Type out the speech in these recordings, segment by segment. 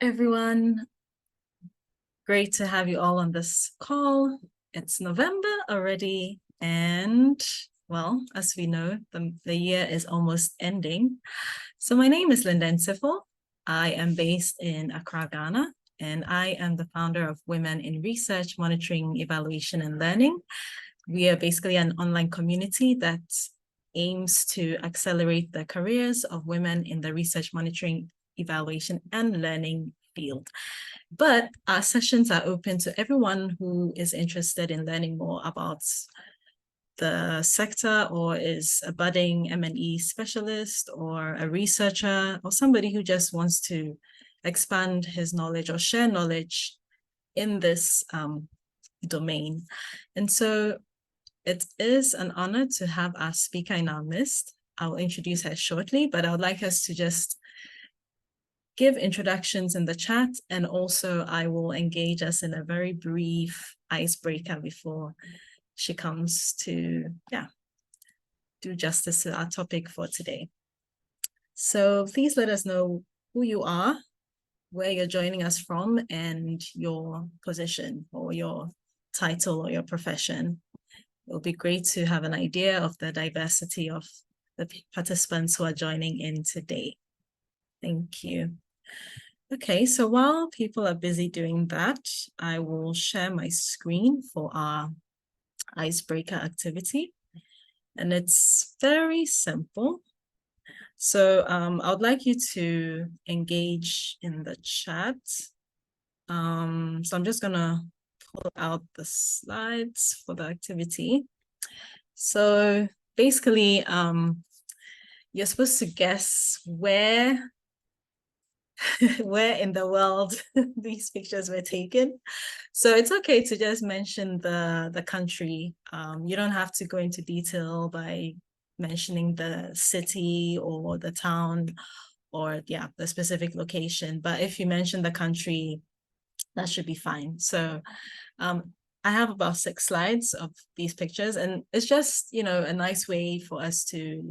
Everyone. Great to have you all on this call. It's November already, and well, as we know, the year is almost ending. So my name is Linda Nsifo. I am based in Accra, Ghana, and I am the founder of Women in Research, Monitoring, Evaluation, and Learning. We are basically an online community that aims to accelerate the careers of women in the research, monitoring, evaluation, and learning field. But our sessions are open to everyone who is interested in learning more about the sector, or is a budding M&E specialist, or a researcher, or somebody who just wants to expand his knowledge or share knowledge in this domain. And so it is an honor to have our speaker in our midst. I'll introduce her shortly, but I would like us to just give introductions in the chat, and also I will engage us in a very brief icebreaker before she comes to do justice to our topic for today. So please let us know who you are, where you're joining us from, and your position or your title or your profession. It'll be great to have an idea of the diversity of the participants who are joining in today. Thank you. Okay, so while people are busy doing that, I will share my screen for our icebreaker activity. And it's very simple. So I would like you to engage in the chat. So I'm just gonna pull out the slides for the activity. So basically, you're supposed to guess where in the world these pictures were taken. So it's okay to just mention the country. You don't have to go into detail by mentioning the city or the town or the specific location. But if you mention the country, that should be fine. So I have about 6 slides of these pictures, and it's just, a nice way for us to,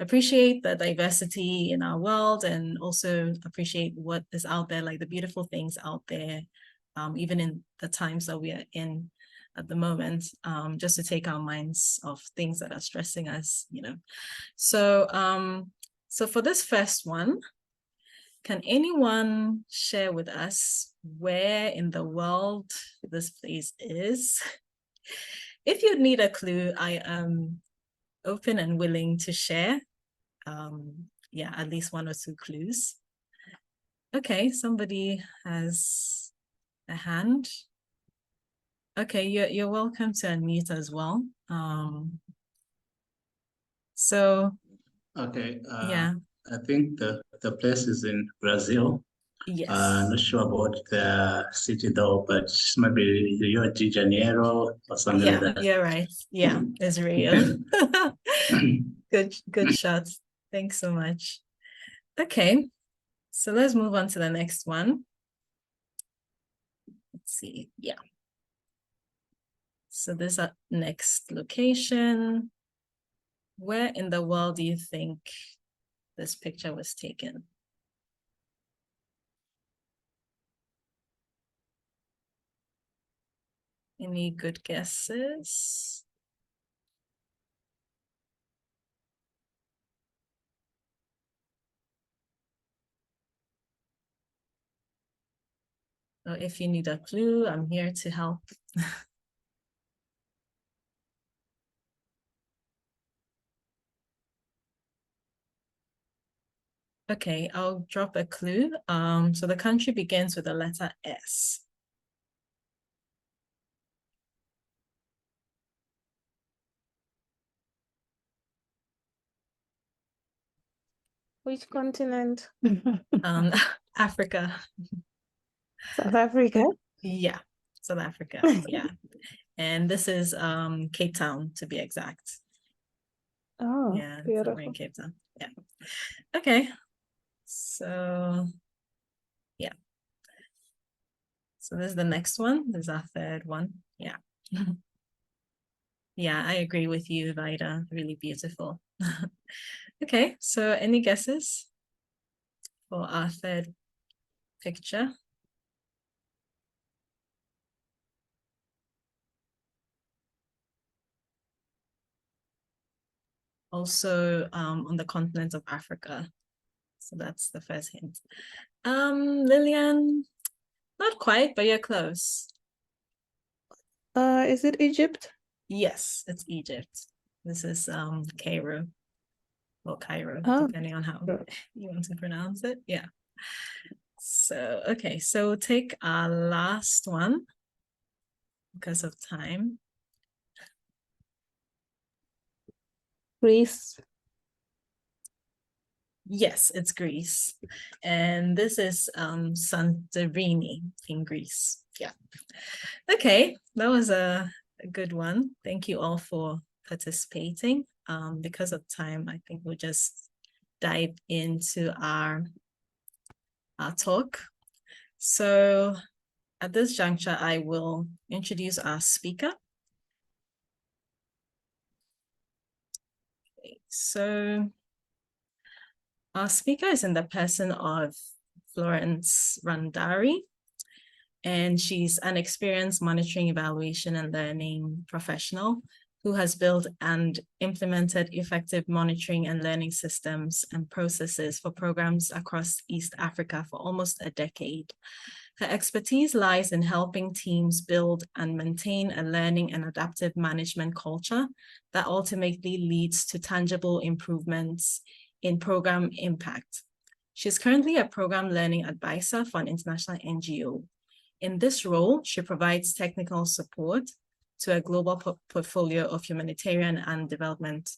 appreciate the diversity in our world, and also appreciate what is out there, like the beautiful things out there, even in the times that we are in at the moment, just to take our minds off things that are stressing us, So, so for this first one, can anyone share with us where in the world this place is? If you need a clue, I am open and willing to share. At least 1 or 2 clues. Okay, somebody has a hand. Okay, you're welcome to unmute as well. Okay. Yeah. I think the place is in Brazil. Yes. Not sure about the city though, but maybe Rio de Janeiro or something like that. You're right. Yeah, it's Rio. Good shot. Thanks so much. Okay, so let's move on to the next one. Let's see. Yeah. So this is our next location. Where in the world do you think this picture was taken? Any good guesses? Or if you need a clue, I'm here to help. Okay, I'll drop a clue. So the country begins with the letter S. Which continent? Africa. South Africa? Yeah, South Africa. Yeah. And this is Cape Town, to be exact. Oh, yeah, beautiful. We're in Cape Town. Yeah. Okay. So yeah. So this is the next one. This is our third one. Yeah. Yeah, I agree with you, Vida. Really beautiful. Okay, so any guesses for our third picture. Also on the continent of Africa. So that's the first hint. Lillian, not quite, but you're close. Is it Egypt? Yes, it's Egypt. This is Cairo or Cairo, Oh, depending on how sure. you want to pronounce it. Yeah. So, okay, so take our last one because of time. Greece. Yes, it's Greece. And this is Santorini in Greece. Yeah. Okay, that was a good one. Thank you all for participating. Because of time, I think we'll just dive into our talk. So at this juncture, I will introduce our speaker. Okay, so our speaker is in the person of Florence Randari, and she's an experienced monitoring, evaluation, and learning professional who has built and implemented effective monitoring and learning systems and processes for programs across East Africa for almost a decade. Her expertise lies in helping teams build and maintain a learning and adaptive management culture that ultimately leads to tangible improvements in program impact. She's currently a program learning advisor for an international NGO. In this role, she provides technical support to a global portfolio of humanitarian and development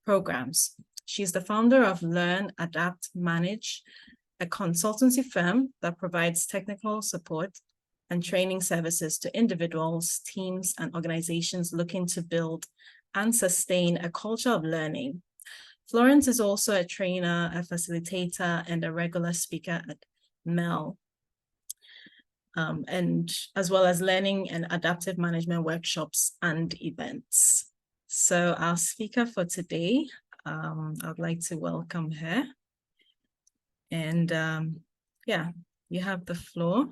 programs. She's the founder of Learn, Adapt, Manage, a consultancy firm that provides technical support and training services to individuals, teams, and organizations looking to build and sustain a culture of learning. Florence is also a trainer, a facilitator, and a regular speaker at RMEL, and as well as learning and adaptive management workshops and events. So our speaker for today, I'd like to welcome her. And yeah, you have the floor.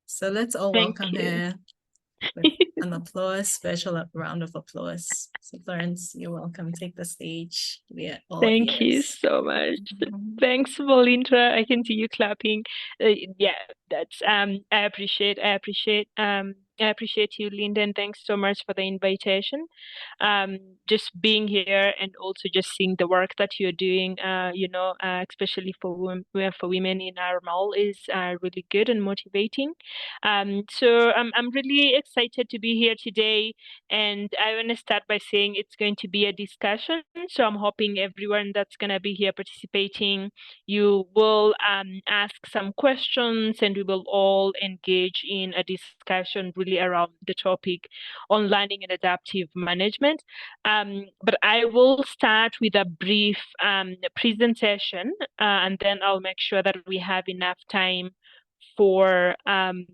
So let's all welcome her with an applause, special round of applause. So Florence, you're welcome. Take the stage. We are all Thank you ears. so much. Thanks, Melinda. I can see you clapping. Yeah, that's I appreciate you, Linda, and thanks so much for the invitation. Just being here and also just seeing the work that you're doing, especially for women in RMEL is really good and motivating. So I'm really excited to be here today, and I want to start by saying it's going to be a discussion. So I'm hoping everyone that's going to be here participating, you will ask some questions, and we will all engage in a discussion really around the topic on learning and adaptive management. But I will start with a brief presentation, and then I'll make sure that we have enough time for us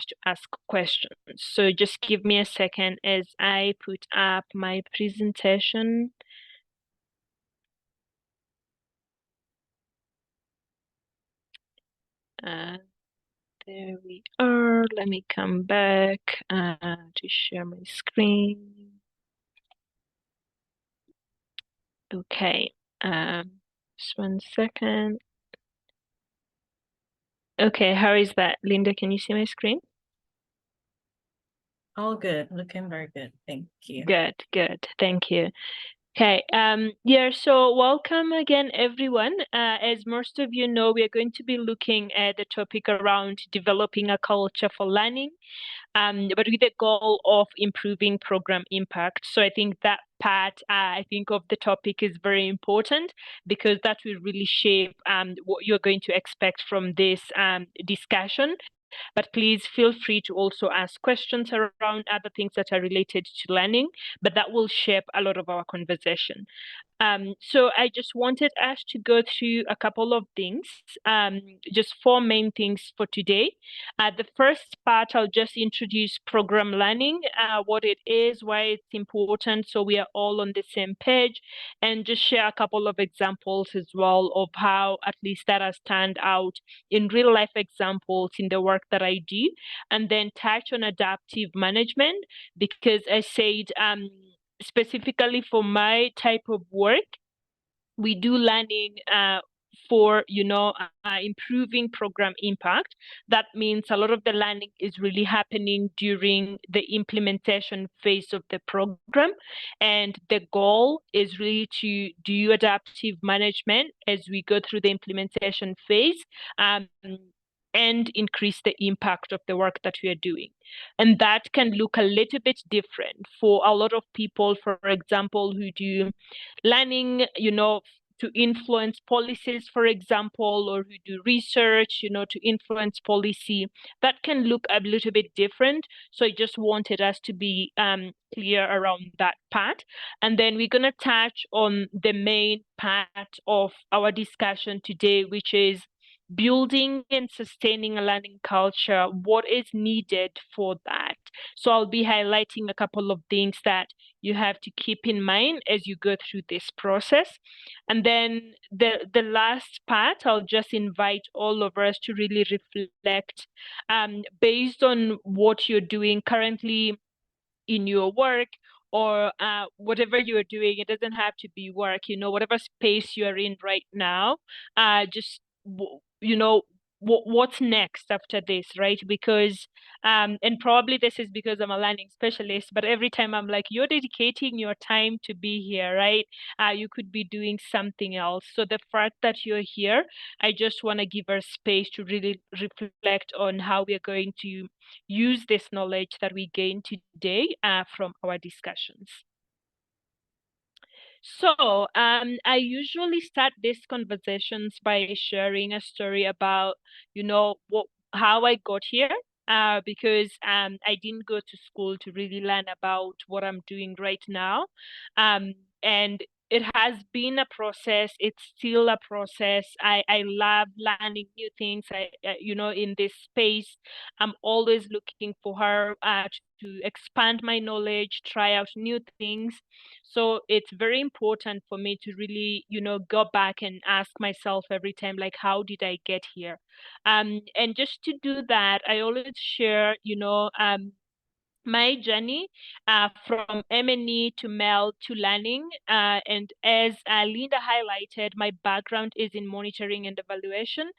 to ask questions. So just give me a second as I put up my presentation. There we are. Let me come back to share my screen. Okay, just 1 second. Okay, how is that? Linda, can you see my screen? All good, looking very good. Thank you. Good. Thank you. Okay, yeah, so welcome again, everyone. As most of you know, we are going to be looking at the topic around developing a culture for learning, but with the goal of improving program impact. So I think that part, of the topic is very important because that will really shape what you're going to expect from this discussion. But please feel free to also ask questions around other things that are related to learning, but that will shape a lot of our conversation. So I just wanted us to go through a couple of things, just 4 main things for today. The first part, I'll just introduce program learning, what it is, why it's important, so we are all on the same page, and just share a couple of examples as well of how at least that has turned out in real life examples in the work that I do, and then touch on adaptive management, because I said, specifically for my type of work, we do learning for improving program impact. That means a lot of the learning is really happening during the implementation phase of the program, and the goal is really to do adaptive management as we go through the implementation phase, and increase the impact of the work that we are doing. And that can look a little bit different for a lot of people, for example, who do learning, to influence policies, for example, or who do research, to influence policy. That can look a little bit different. So I just wanted us to be clear around that part. And then we're going to touch on the main part of our discussion today, which is building and sustaining a learning culture. What is needed for that? So I'll be highlighting a couple of things that you have to keep in mind as you go through this process. And then the last part, I'll just invite all of us to really reflect based on what you're doing currently in your work, or whatever you're doing. It doesn't have to be work, whatever space you're in right now, just what's next after this, right? Because and probably this is because I'm a learning specialist, but every time I'm like, you're dedicating your time to be here, right? You could be doing something else. So the fact that you're here, I just want to give her space to really reflect on how we are going to use this knowledge that we gain today from our discussions. So I usually start these conversations by sharing a story about, how I got here, because I didn't go to school to really learn about what I'm doing right now. And it has been a process. It's still a process. I love learning new things. In this space, I'm always looking for her to expand my knowledge, try out new things. So it's very important for me to really, go back and ask myself every time, like, how did I get here? And just to do that, I always share, my journey from M&E to MEL to learning. And as Linda highlighted, my background is in monitoring and evaluation.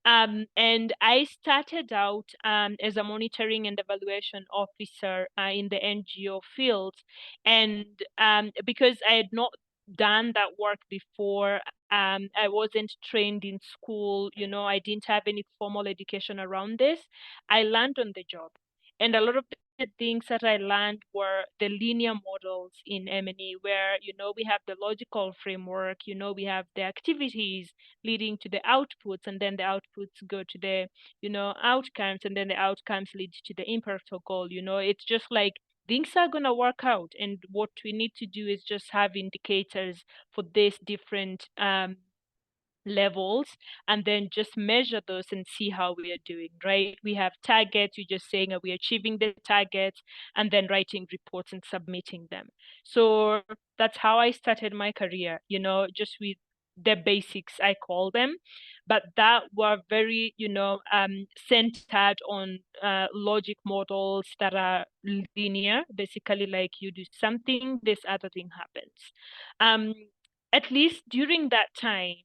And I started out as a monitoring and evaluation officer in the NGO field. And because I had not done that work before, I wasn't trained in school, I didn't have any formal education around this. I learned on the job. And a lot of the things that I learned were the linear models in M&E, where, we have the logical framework, we have the activities leading to the outputs, and then the outputs go to the, outcomes, and then the outcomes lead to the impact or goal. It's just like things are going to work out. And what we need to do is just have indicators for these different levels, and then just measure those and see how we are doing, right? We have targets. You're just saying, are we achieving the targets? And then writing reports and submitting them. So that's how I started my career, just with the basics, I call them, but that were very, centered on logic models that are linear, basically like you do something, this other thing happens. At least during that time,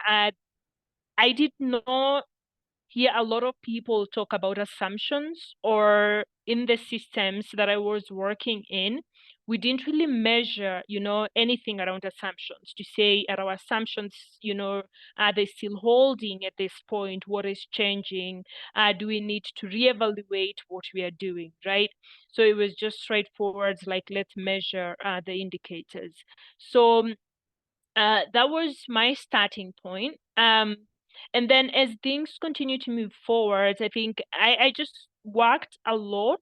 I did not hear a lot of people talk about assumptions, or in the systems that I was working in, we didn't really measure, anything around assumptions to say, are our assumptions, are they still holding at this point? What is changing? Do we need to reevaluate what we are doing, right? So it was just straightforward, like, let's measure the indicators. So that was my starting point. And then as things continue to move forward, I think I just worked a lot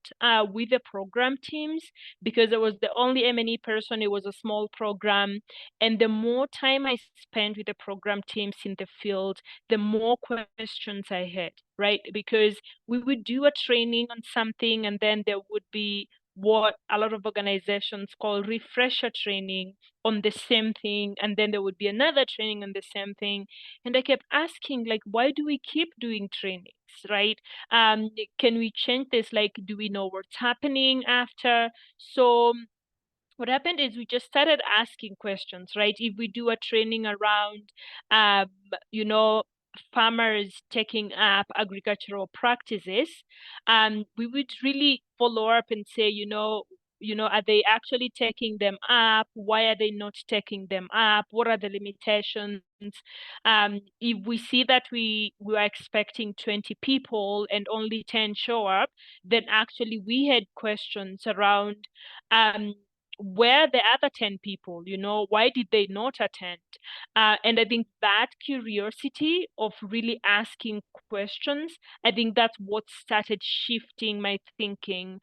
with the program teams because I was the only M&E person. It was a small program. And the more time I spent with the program teams in the field, the more questions I had, right? Because we would do a training on something, and then there would be what a lot of organizations call refresher training on the same thing. And then there would be another training on the same thing. And I kept asking, like, why do we keep doing trainings, right? Can we change this? Like, do we know what's happening after? So what happened is we just started asking questions, right? If we do a training around, um, you know, farmers taking up agricultural practices, we would really follow up and say, are they actually taking them up? Why are they not taking them up? What are the limitations? If we see that we are expecting 20 people and only 10 show up, then actually we had questions around, where the other 10 people, why did they not attend? And I think that curiosity of really asking questions, I think that's what started shifting my thinking,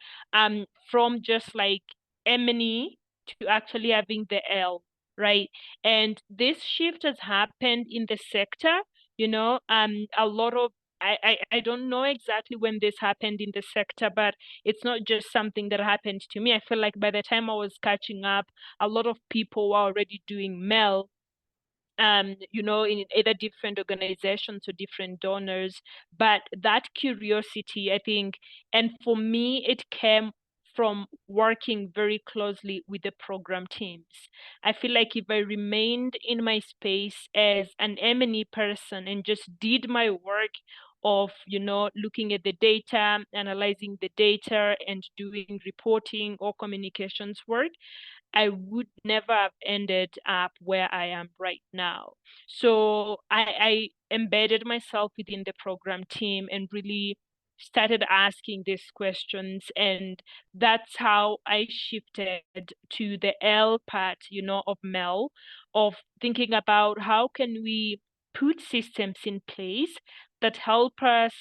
from just like M&E to actually having the L, right? And this shift has happened in the sector, a lot of, I don't know exactly when this happened in the sector, but it's not just something that happened to me. I feel like by the time I was catching up, a lot of people were already doing MEL, in either different organizations or different donors. But that curiosity, I think, and for me, it came from working very closely with the program teams. I feel like if I remained in my space as an M&E person and just did my work of, looking at the data, analyzing the data, and doing reporting or communications work, I would never have ended up where I am right now. So I embedded myself within the program team and really started asking these questions. And that's how I shifted to the L part, of MEL, of thinking about how can we put systems in place that help us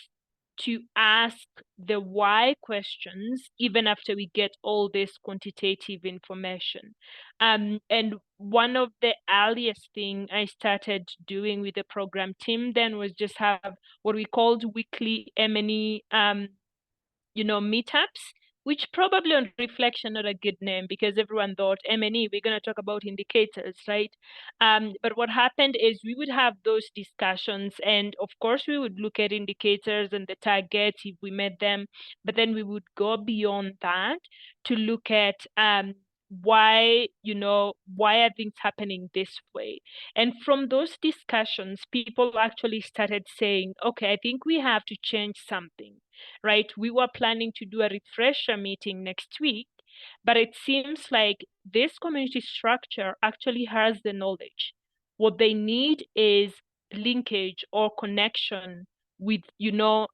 to ask the why questions even after we get all this quantitative information. And one of the earliest thing I started doing with the program team then was just have what we called weekly M&E meetups, which probably on reflection not a good name because everyone thought M&E, we're going to talk about indicators, right? But what happened is we would have those discussions, and of course we would look at indicators and the targets if we met them, but then we would go beyond that to look at why are things happening this way. And from those discussions, people actually started saying, okay, I think we have to change something, right? We were planning to do a refresher meeting next week, but it seems like this community structure actually has the knowledge. What they need is linkage or connection with,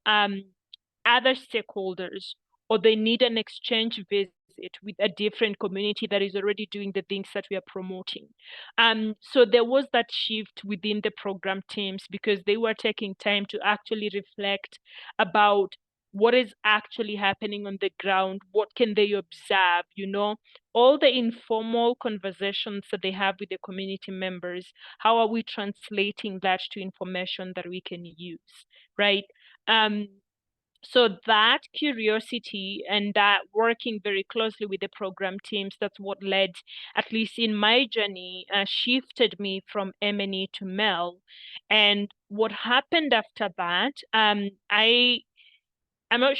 other stakeholders, or they need an exchange visit with a different community that is already doing the things that we are promoting. So there was that shift within the program teams because they were taking time to actually reflect about what is actually happening on the ground, what can they observe, all the informal conversations that they have with the community members, how are we translating that to information that we can use, right? So that curiosity and that working very closely with the program teams, that's what led, at least in my journey, shifted me from M&E to MEL. And what happened after that, I'm not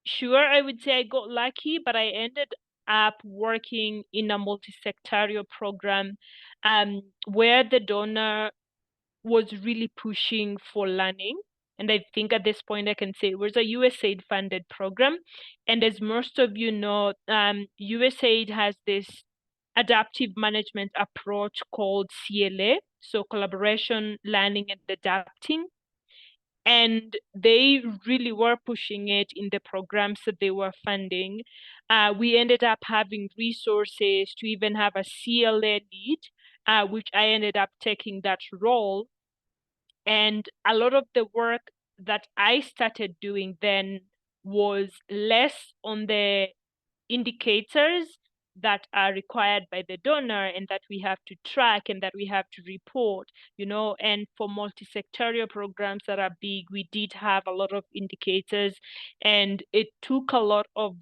sure I would say I got lucky, but I ended up working in a multi-sectorial program where the donor was really pushing for learning. And I think at this point I can say it was a USAID funded program. And as most of you know, USAID has this adaptive management approach called CLA, so collaboration, learning, and adapting. And they really were pushing it in the programs that they were funding. We ended up having resources to even have a CLA lead, which I ended up taking that role. And a lot of the work that I started doing then was less on the indicators that are required by the donor and that we have to track and that we have to report, and for multi-sectorial programs that are big, we did have a lot of indicators, and it took a lot of,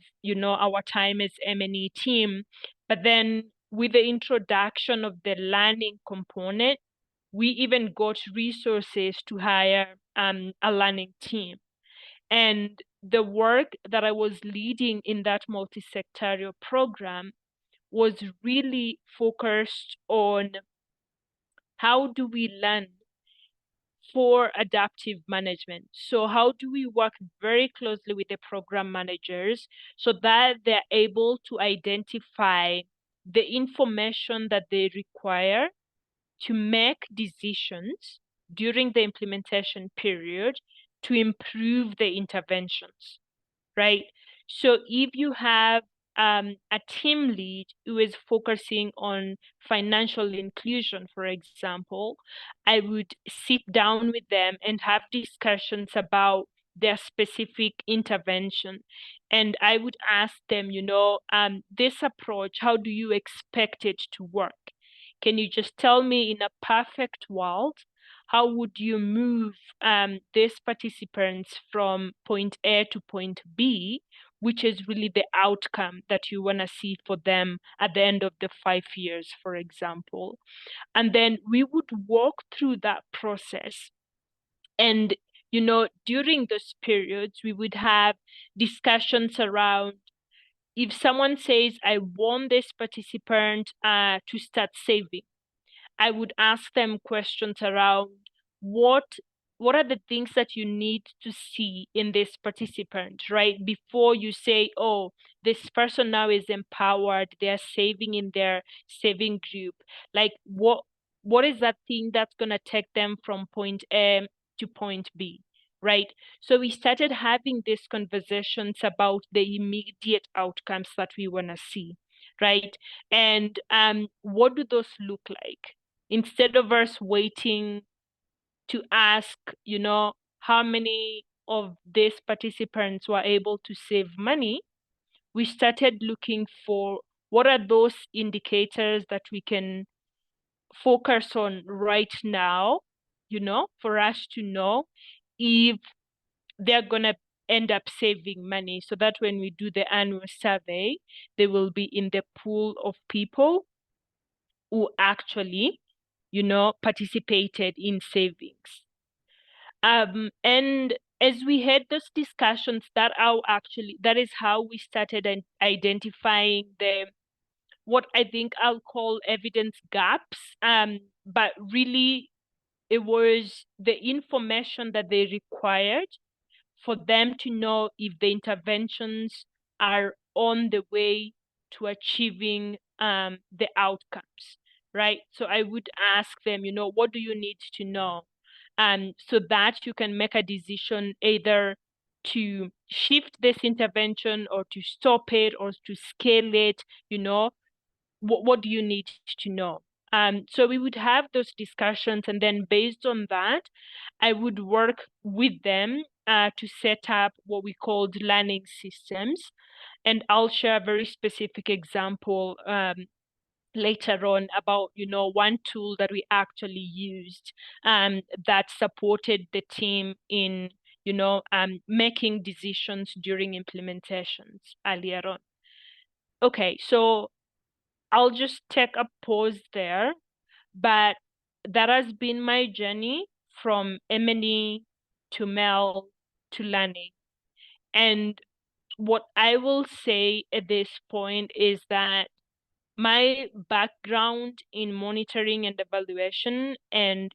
our time as M&E team. But then with the introduction of the learning component, we even got resources to hire a learning team. And the work that I was leading in that multi-sectorial program was really focused on how do we learn for adaptive management. So how do we work very closely with the program managers so that they're able to identify the information that they require to make decisions during the implementation period to improve the interventions, right? So if you have a team lead who is focusing on financial inclusion, for example, I would sit down with them and have discussions about their specific intervention. And I would ask them, this approach, how do you expect it to work? Can you just tell me in a perfect world, how would you move these participants from point A to point B, which is really the outcome that you want to see for them at the end of the 5 years, for example. And then we would walk through that process. And, during those periods, we would have discussions around, if someone says, I want this participant to start saving, I would ask them questions around what are the things that you need to see in this participant, right? Before you say, oh, this person now is empowered, they're saving in their saving group. Like what is that thing that's gonna take them from point A to point B, right? So we started having these conversations about the immediate outcomes that we wanna see, right? And what do those look like? Instead of us waiting to ask, how many of these participants were able to save money, we started looking for what are those indicators that we can focus on right now, for us to know if they're going to end up saving money, so that when we do the annual survey, they will be in the pool of people who actually participated in savings. And as we had those discussions, that is how we started identifying what I think I'll call evidence gaps. But really, it was the information that they required for them to know if the interventions are on the way to achieving the outcomes, right? So I would ask them, what do you need to know? So that you can make a decision either to shift this intervention or to stop it or to scale it, what do you need to know? So we would have those discussions, and then based on that, I would work with them to set up what we called learning systems. And I'll share a very specific example later on about, one tool that we actually used that supported the team in, making decisions during implementations earlier on. Okay, so I'll just take a pause there, but that has been my journey from M&E to MEL to learning. And what I will say at this point is that my background in monitoring and evaluation and,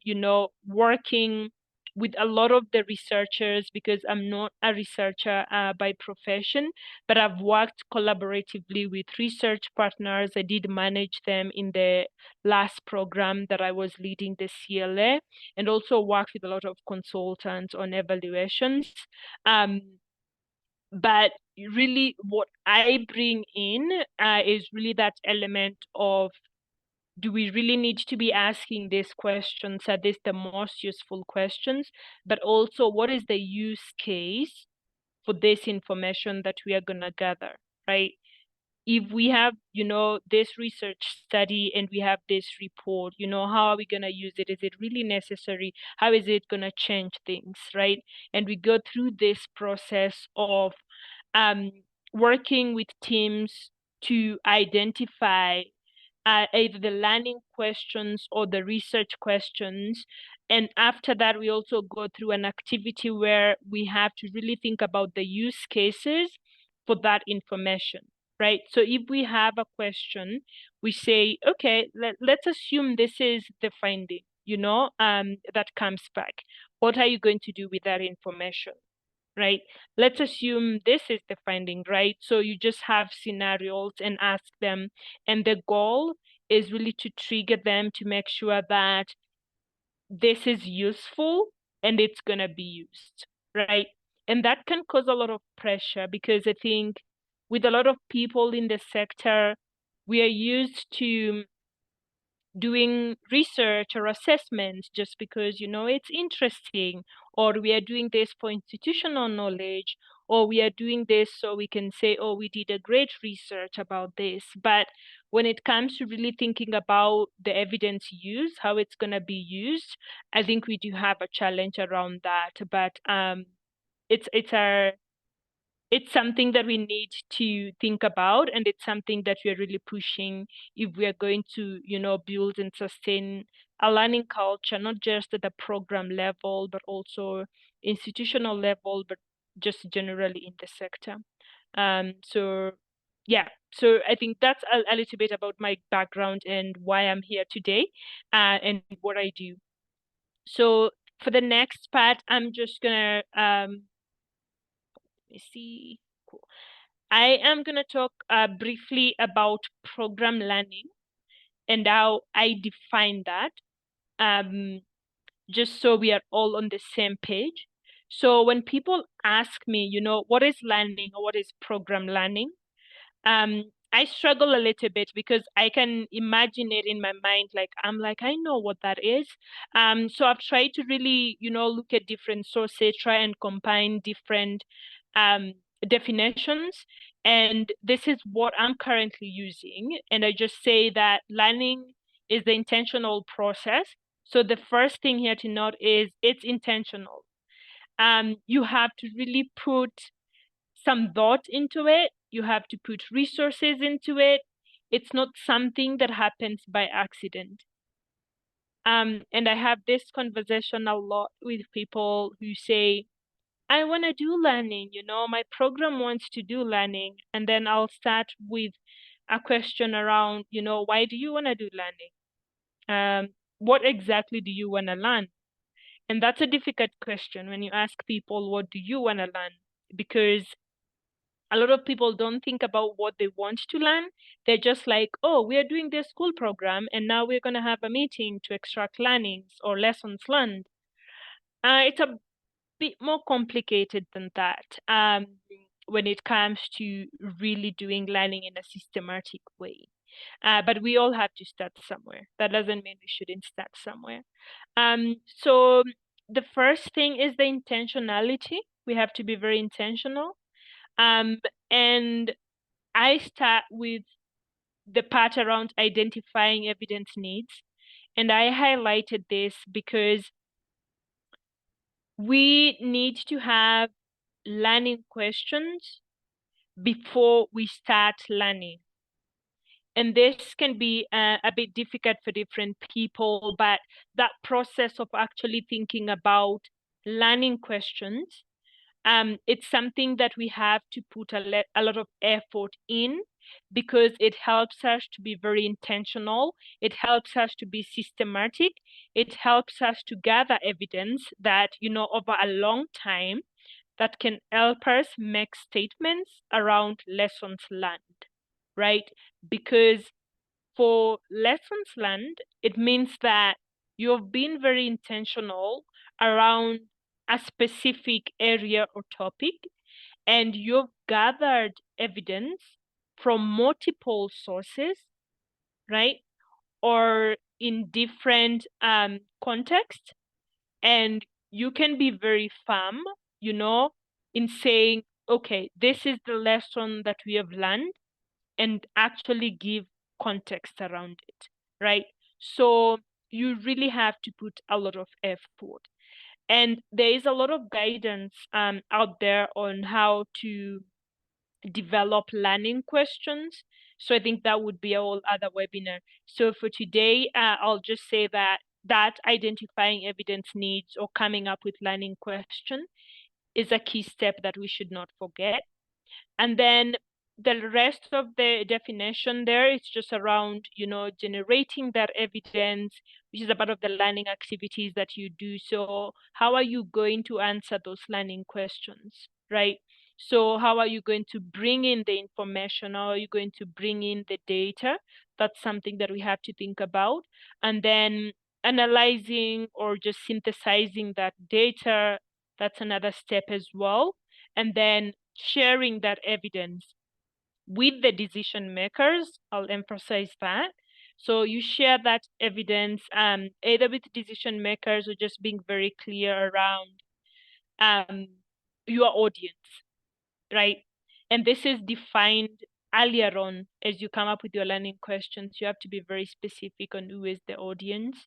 working with a lot of the researchers, because I'm not a researcher by profession, but I've worked collaboratively with research partners. I did manage them in the last program that I was leading, the CLA, and also worked with a lot of consultants on evaluations. But really what I bring in is really that element of, do we really need to be asking these questions? Are these the most useful questions? But also, what is the use case for this information that we are going to gather, right? If we have, this research study and we have this report, how are we going to use it? Is it really necessary? How is it going to change things, right? And we go through this process of working with teams to identify either the learning questions or the research questions. And after that, we also go through an activity where we have to really think about the use cases for that information, right? So if we have a question, we say, okay, let's assume this is the finding, that comes back. What are you going to do with that information? Right? Let's assume this is the finding, right? So you just have scenarios and ask them. And the goal is really to trigger them to make sure that this is useful and it's going to be used, right? And that can cause a lot of pressure because I think with a lot of people in the sector, we are used to doing research or assessments just because it's interesting, or we are doing this for institutional knowledge, or we are doing this so we can say, oh, we did a great research about this. But when it comes to really thinking about the evidence use, how it's going to be used, I think we do have a challenge around that. But it's something that we need to think about, and it's something that we're really pushing if we are going to, build and sustain a learning culture, not just at the program level, but also institutional level, but just generally in the sector. So yeah, so I think that's a little bit about my background and why I'm here today, and what I do. So for the next part, I'm just gonna let me see. Cool. I am going to talk briefly about program learning and how I define that, just so we are all on the same page. So when people ask me, what is learning or what is program learning, I struggle a little bit because I can imagine it in my mind. I know what that is. So I've tried to really, look at different sources, try and combine different definitions. And this is what I'm currently using. And I just say that learning is the intentional process. So the first thing here to note is it's intentional. You have to really put some thought into it. You have to put resources into it. It's not something that happens by accident. And I have this conversation a lot with people who say, I want to do learning, my program wants to do learning. And then I'll start with a question around, why do you want to do learning? What exactly do you want to learn? And that's a difficult question when you ask people, what do you want to learn? Because a lot of people don't think about what they want to learn. They're just like, oh, we are doing this school program, and now we're going to have a meeting to extract learnings or lessons learned. It's a bit more complicated than that when it comes to really doing learning in a systematic way. But we all have to start somewhere. That doesn't mean we shouldn't start somewhere. So the first thing is the intentionality. We have to be very intentional. And I start with the part around identifying evidence needs. And I highlighted this because we need to have learning questions before we start learning. And this can be a bit difficult for different people, but that process of actually thinking about learning questions, it's something that we have to put a lot of effort in, because it helps us to be very intentional. It helps us to be systematic. It helps us to gather evidence that, over a long time, that can help us make statements around lessons learned, right? Because for lessons learned, it means that you've been very intentional around a specific area or topic, and you've gathered evidence from multiple sources, right? Or in different contexts. And you can be very firm, in saying, okay, this is the lesson that we have learned, and actually give context around it, right? So you really have to put a lot of effort. And there is a lot of guidance out there on how to develop learning questions. So I think that would be a whole other webinar. So for today, I'll just say that identifying evidence needs or coming up with learning question is a key step that we should not forget. And then the rest of the definition there is just around, generating that evidence, which is a part of the learning activities that you do. So how are you going to answer those learning questions, right? So how are you going to bring in the information? How are you going to bring in the data? That's something that we have to think about. And then analyzing or just synthesizing that data, that's another step as well. And then sharing that evidence with the decision makers. I'll emphasize that. So you share that evidence either with decision makers or just being very clear around your audience, right? And this is defined earlier on as you come up with your learning questions. You have to be very specific on who is the audience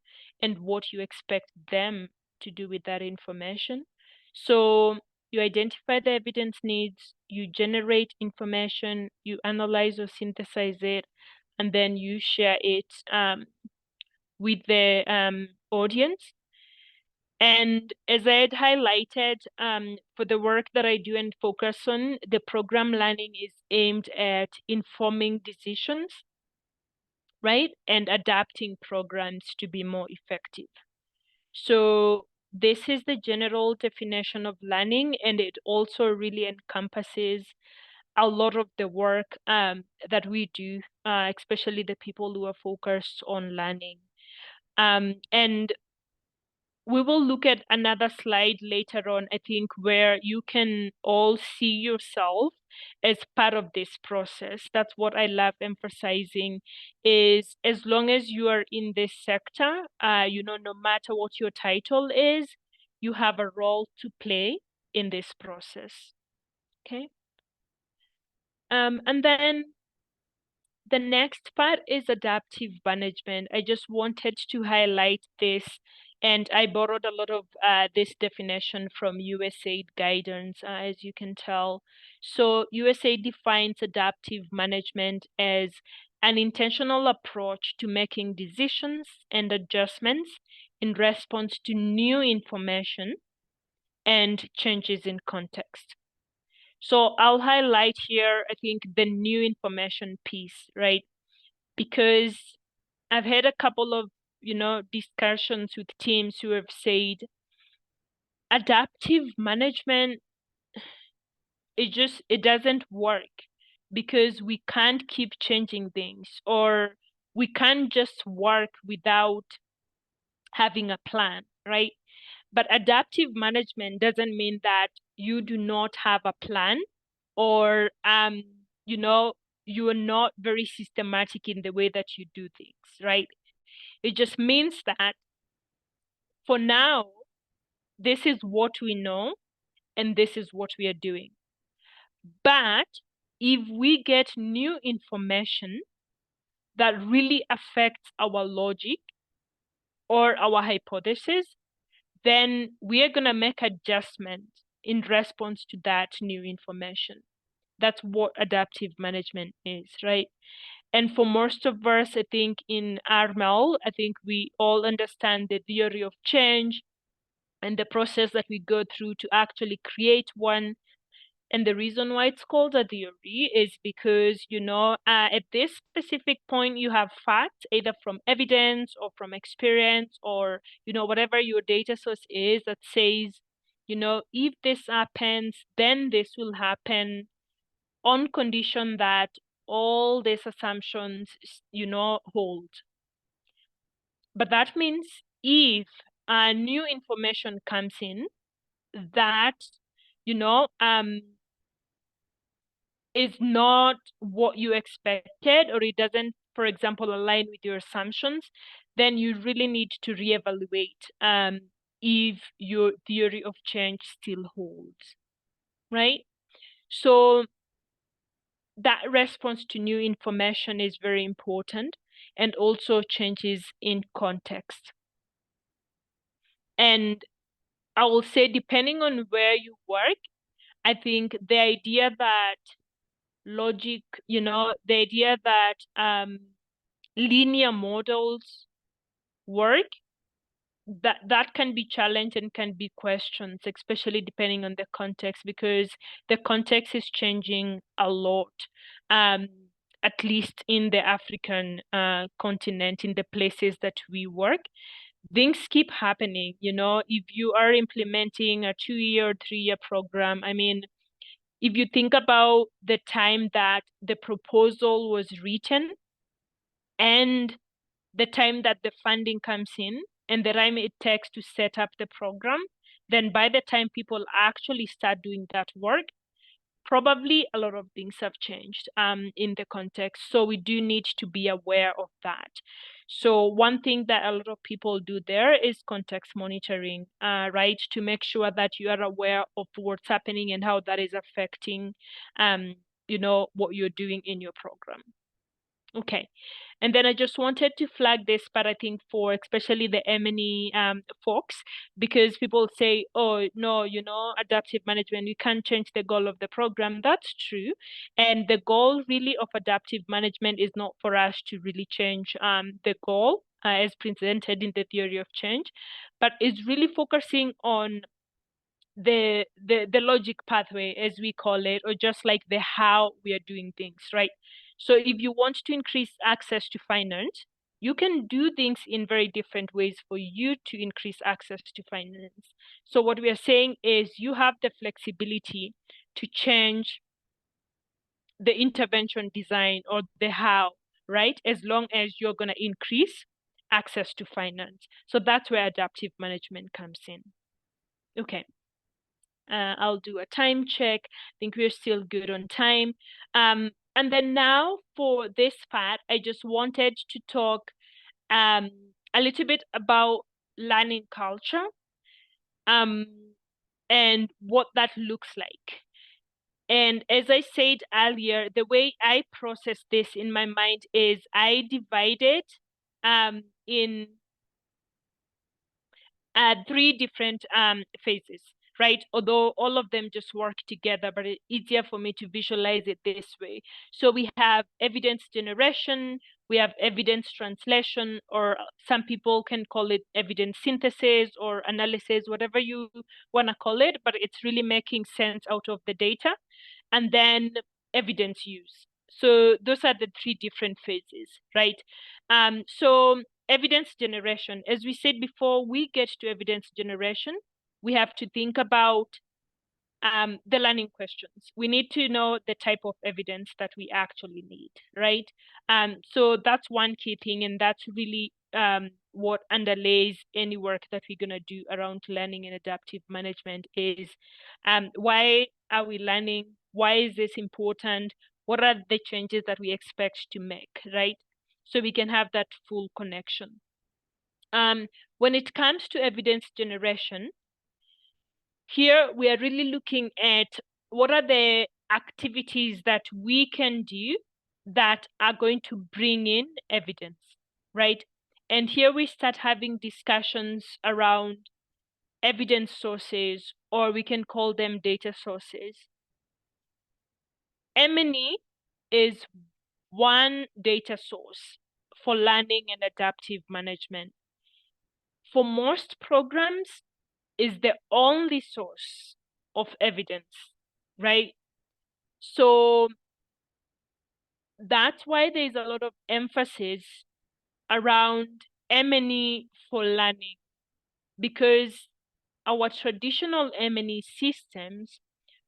and what you expect them to do with that information. So you identify the evidence needs, you generate information, you analyze or synthesize it, and then you share it with the audience. And as I had highlighted, for the work that I do and focus on, the program learning is aimed at informing decisions, right? And adapting programs to be more effective. So this is the general definition of learning, and it also really encompasses a lot of the work that we do, especially the people who are focused on learning. And we will look at another slide later on, I think, where you can all see yourself as part of this process. That's what I love emphasizing, is as long as you are in this sector, no matter what your title is, you have a role to play in this process, okay? And then the next part is adaptive management. I just wanted to highlight this, and I borrowed a lot of this definition from USAID guidance, as you can tell. So USAID defines adaptive management as an intentional approach to making decisions and adjustments in response to new information and changes in context. So I'll highlight here, I think, the new information piece, right? Because I've had a couple of, discussions with teams who have said adaptive management, it doesn't work because we can't keep changing things, or we can't just work without having a plan, right? But adaptive management doesn't mean that you do not have a plan, or you are not very systematic in the way that you do things, right? It just means that for now, this is what we know and this is what we are doing. But if we get new information that really affects our logic or our hypothesis, then we are going to make adjustments in response to that new information. That's what adaptive management is, right? And for most of us, I think in RMEL, I think we all understand the theory of change and the process that we go through to actually create one. And the reason why it's called a theory is because, at this specific point, you have facts, either from evidence or from experience, or, whatever your data source is that says, if this happens, then this will happen, on condition that all these assumptions, hold. But that means if new information comes in that, is not what you expected, or it doesn't, for example, align with your assumptions, then you really need to reevaluate if your theory of change still holds, right? So that response to new information is very important, and also changes in context. And I will say, depending on where you work, I think the idea that logic, the idea that linear models work, that can be challenged and can be questioned, especially depending on the context, because the context is changing a lot, at least in the African continent, in the places that we work. Things keep happening. If you are implementing a 2-year or 3-year program, I mean, if you think about the time that the proposal was written and the time that the funding comes in and the time it takes to set up the program, then by the time people actually start doing that work, probably a lot of things have changed in the context. So we do need to be aware of that. So one thing that a lot of people do there is context monitoring, right? To make sure that you are aware of what's happening and how that is affecting, what you're doing in your program. Okay. And then I just wanted to flag this, but I think for especially the M&E folks, because people say, oh, no, adaptive management, you can't change the goal of the program. That's true. And the goal really of adaptive management is not for us to really change the goal as presented in the theory of change, but it's really focusing on the logic pathway, as we call it, or just like the how we are doing things, right? So if you want to increase access to finance, you can do things in very different ways for you to increase access to finance. So what we are saying is you have the flexibility to change the intervention design or the how, right? As long as you're going to increase access to finance. So that's where adaptive management comes in. Okay. I'll do a time check. I think we're still good on time. And then now for this part, I just wanted to talk a little bit about learning culture and what that looks like. And as I said earlier, the way I process this in my mind is I divided in 3 different phases, right? Although all of them just work together, but it's easier for me to visualize it this way. So we have evidence generation, we have evidence translation, or some people can call it evidence synthesis or analysis, whatever you want to call it, but it's really making sense out of the data. And then evidence use. So those are the 3 different phases, right? So evidence generation, as we said before, we get to evidence generation, we have to think about the learning questions. We need to know the type of evidence that we actually need, right? So that's one key thing, and that's really what underlays any work that we're going to do around learning and adaptive management is why are we learning? Why is this important? What are the changes that we expect to make, right? So we can have that full connection. When it comes to evidence generation, here we are really looking at what are the activities that we can do that are going to bring in evidence, right? And here we start having discussions around evidence sources, or we can call them data sources. M&E is one data source for learning and adaptive management. For most programs, is the only source of evidence, right? So that's why there's a lot of emphasis around M&E for learning, because our traditional M&E systems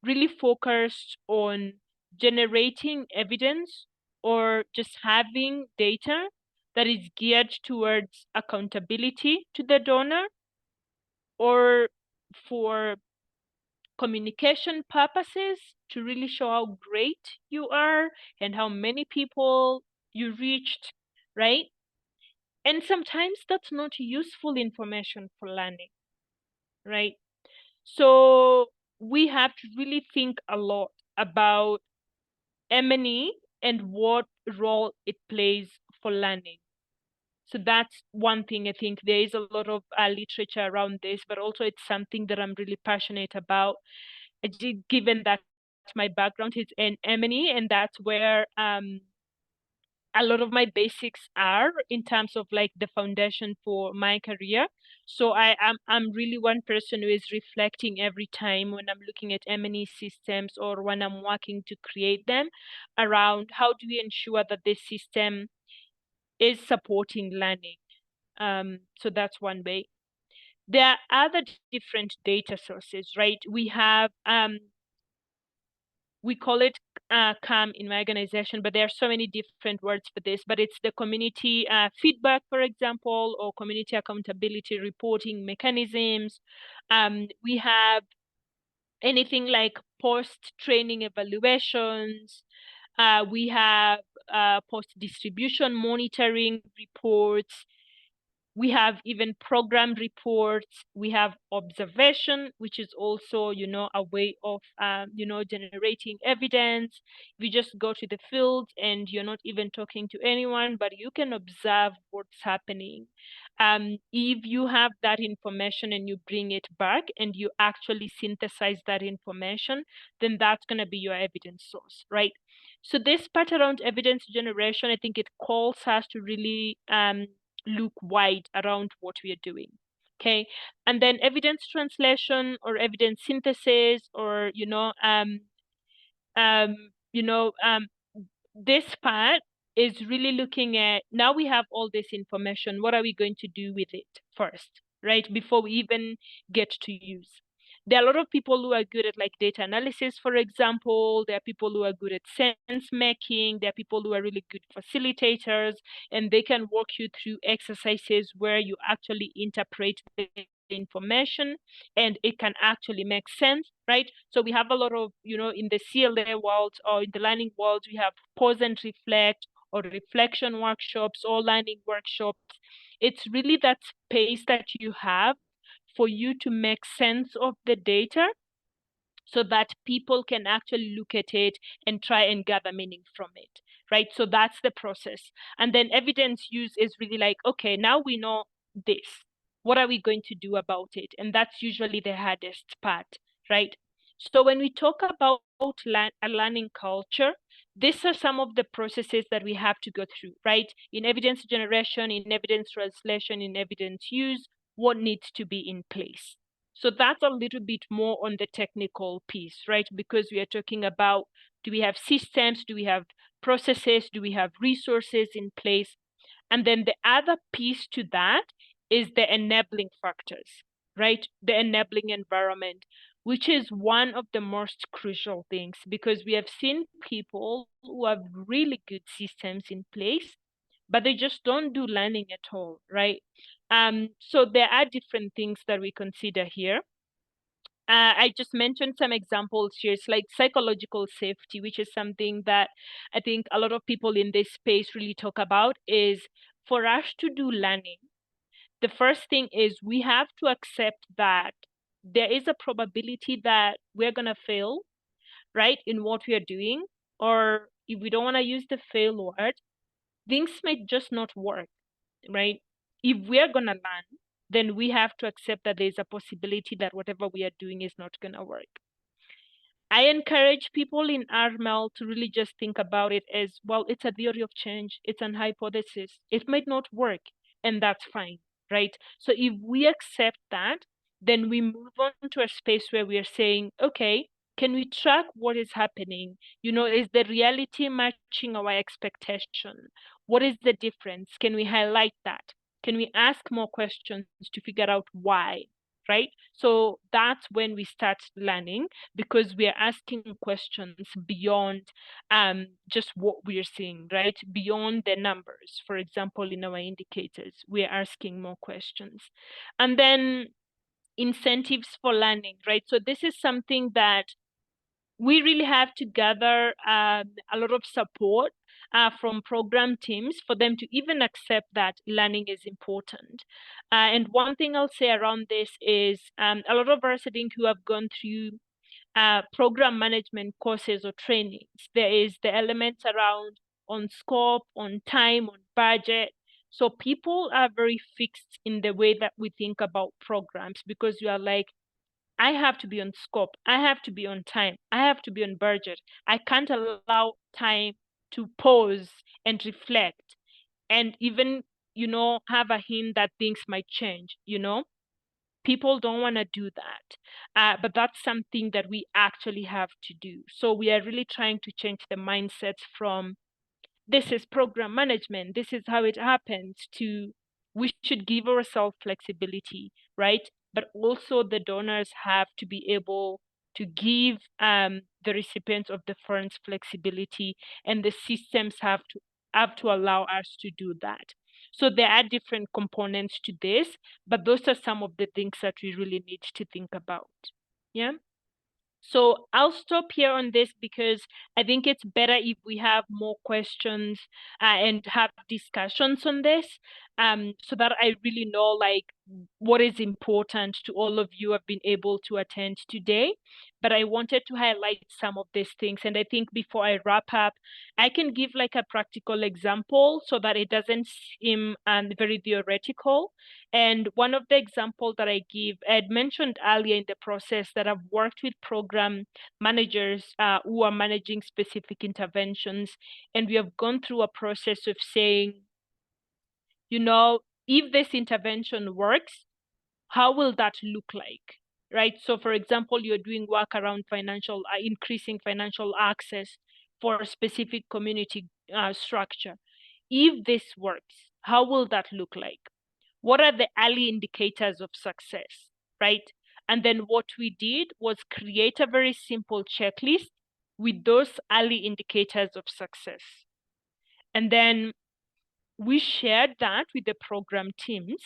really focused on generating evidence or just having data that is geared towards accountability to the donor or for communication purposes to really show how great you are and how many people you reached, right? And sometimes that's not useful information for learning, right? So we have to really think a lot about M&E and what role it plays for learning. So that's one thing. I think there is a lot of literature around this, but also it's something that I'm really passionate about. Given that my background is in M&E, and that's where a lot of my basics are in terms of like the foundation for my career. So I'm really one person who is reflecting every time when I'm looking at M&E systems or when I'm working to create them around how do we ensure that this system is supporting learning. So that's one way. There are other different data sources, right? We have we call it CAM in my organization, but there are so many different words for this, but it's the community feedback, for example, or community accountability reporting mechanisms. We have anything like post-training evaluations. We have post-distribution monitoring reports. We have even program reports. We have observation, which is also, a way of, generating evidence. We just go to the field and you're not even talking to anyone, but you can observe what's happening. If you have that information and you bring it back and you actually synthesize that information, then that's going to be your evidence source, right? So this part around evidence generation, I think it calls us to really look wide around what we are doing. Okay. And then evidence translation or evidence synthesis, or this part is really looking at, now we have all this information, what are we going to do with it first, right? Before we even get to use. There are a lot of people who are good at like data analysis, for example. There are people who are good at sense making. There are people who are really good facilitators, and they can walk you through exercises where you actually interpret the information and it can actually make sense, right? So we have a lot of, in the CLA world or in the learning world, we have pause and reflect or reflection workshops or learning workshops. It's really that space that you have for you to make sense of the data so that people can actually look at it and try and gather meaning from it, right? So that's the process. And then evidence use is really like, okay, now we know this. What are we going to do about it? And that's usually the hardest part, right? So when we talk about a learning culture, these are some of the processes that we have to go through, right? In evidence generation, in evidence translation, in evidence use, what needs to be in place. So that's a little bit more on the technical piece, right? Because we are talking about, do we have systems? Do we have processes? Do we have resources in place? And then the other piece to that is the enabling factors, right? The enabling environment, which is one of the most crucial things, because we have seen people who have really good systems in place, but they just don't do learning at all, right? So there are different things that we consider here. I just mentioned some examples here. It's like psychological safety, which is something that I think a lot of people in this space really talk about. Is for us to do learning, the first thing is we have to accept that there is a probability that we're going to fail, right, in what we are doing. Or if we don't want to use the fail word, things might just not work, right? If we are going to learn, then we have to accept that there's a possibility that whatever we are doing is not going to work. I encourage people in RMEL to really just think about it as, well, it's a theory of change. It's an hypothesis. It might not work, and that's fine, right? So if we accept that, then we move on to a space where we are saying, okay, can we track what is happening? Is the reality matching our expectation? What is the difference? Can we highlight that? Can we ask more questions to figure out why, right? So that's when we start learning, because we are asking questions beyond just what we are seeing, right? Beyond the numbers. For example, in our indicators, we are asking more questions. And then incentives for learning, right? So this is something that we really have to gather a lot of support from program teams for them to even accept that learning is important. And one thing I'll say around this is a lot of us, I think, who have gone through program management courses or trainings. There is the elements around on scope, on time, on budget. So people are very fixed in the way that we think about programs, because you are like, I have to be on scope, I have to be on time, I have to be on budget. I can't allow time to pause and reflect and even, have a hint that things might change, People don't want to do that. But that's something that we actually have to do. So we are really trying to change the mindsets from this is program management, this is how it happens, to we should give ourselves flexibility, right? But also the donors have to be able to give the recipients of the funds flexibility, and the systems have to allow us to do that. So there are different components to this, but those are some of the things that we really need to think about. Yeah. So I'll stop here on this, because I think it's better if we have more questions and have discussions on this, so that I really know like what is important to all of you who have been able to attend today. But I wanted to highlight some of these things. And I think before I wrap up, I can give like a practical example so that it doesn't seem very theoretical. And one of the examples that I give, I had mentioned earlier in the process that I've worked with program managers who are managing specific interventions. And we have gone through a process of saying, if this intervention works, how will that look like? Right? So for example, you're doing work around increasing financial access for a specific community structure. If this works, how will that look like? What are the early indicators of success, right? And then what we did was create a very simple checklist with those early indicators of success. And then we shared that with the program teams.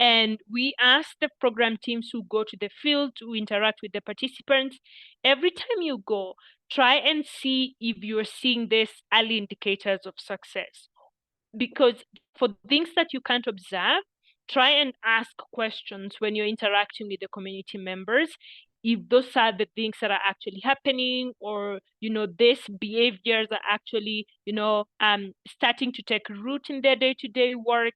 And we asked the program teams who go to the field to interact with the participants, every time you go, try and see if you're seeing these early indicators of success. Because for things that you can't observe, try and ask questions when you're interacting with the community members, if those are the things that are actually happening, or these behaviors are actually starting to take root in their day-to-day work.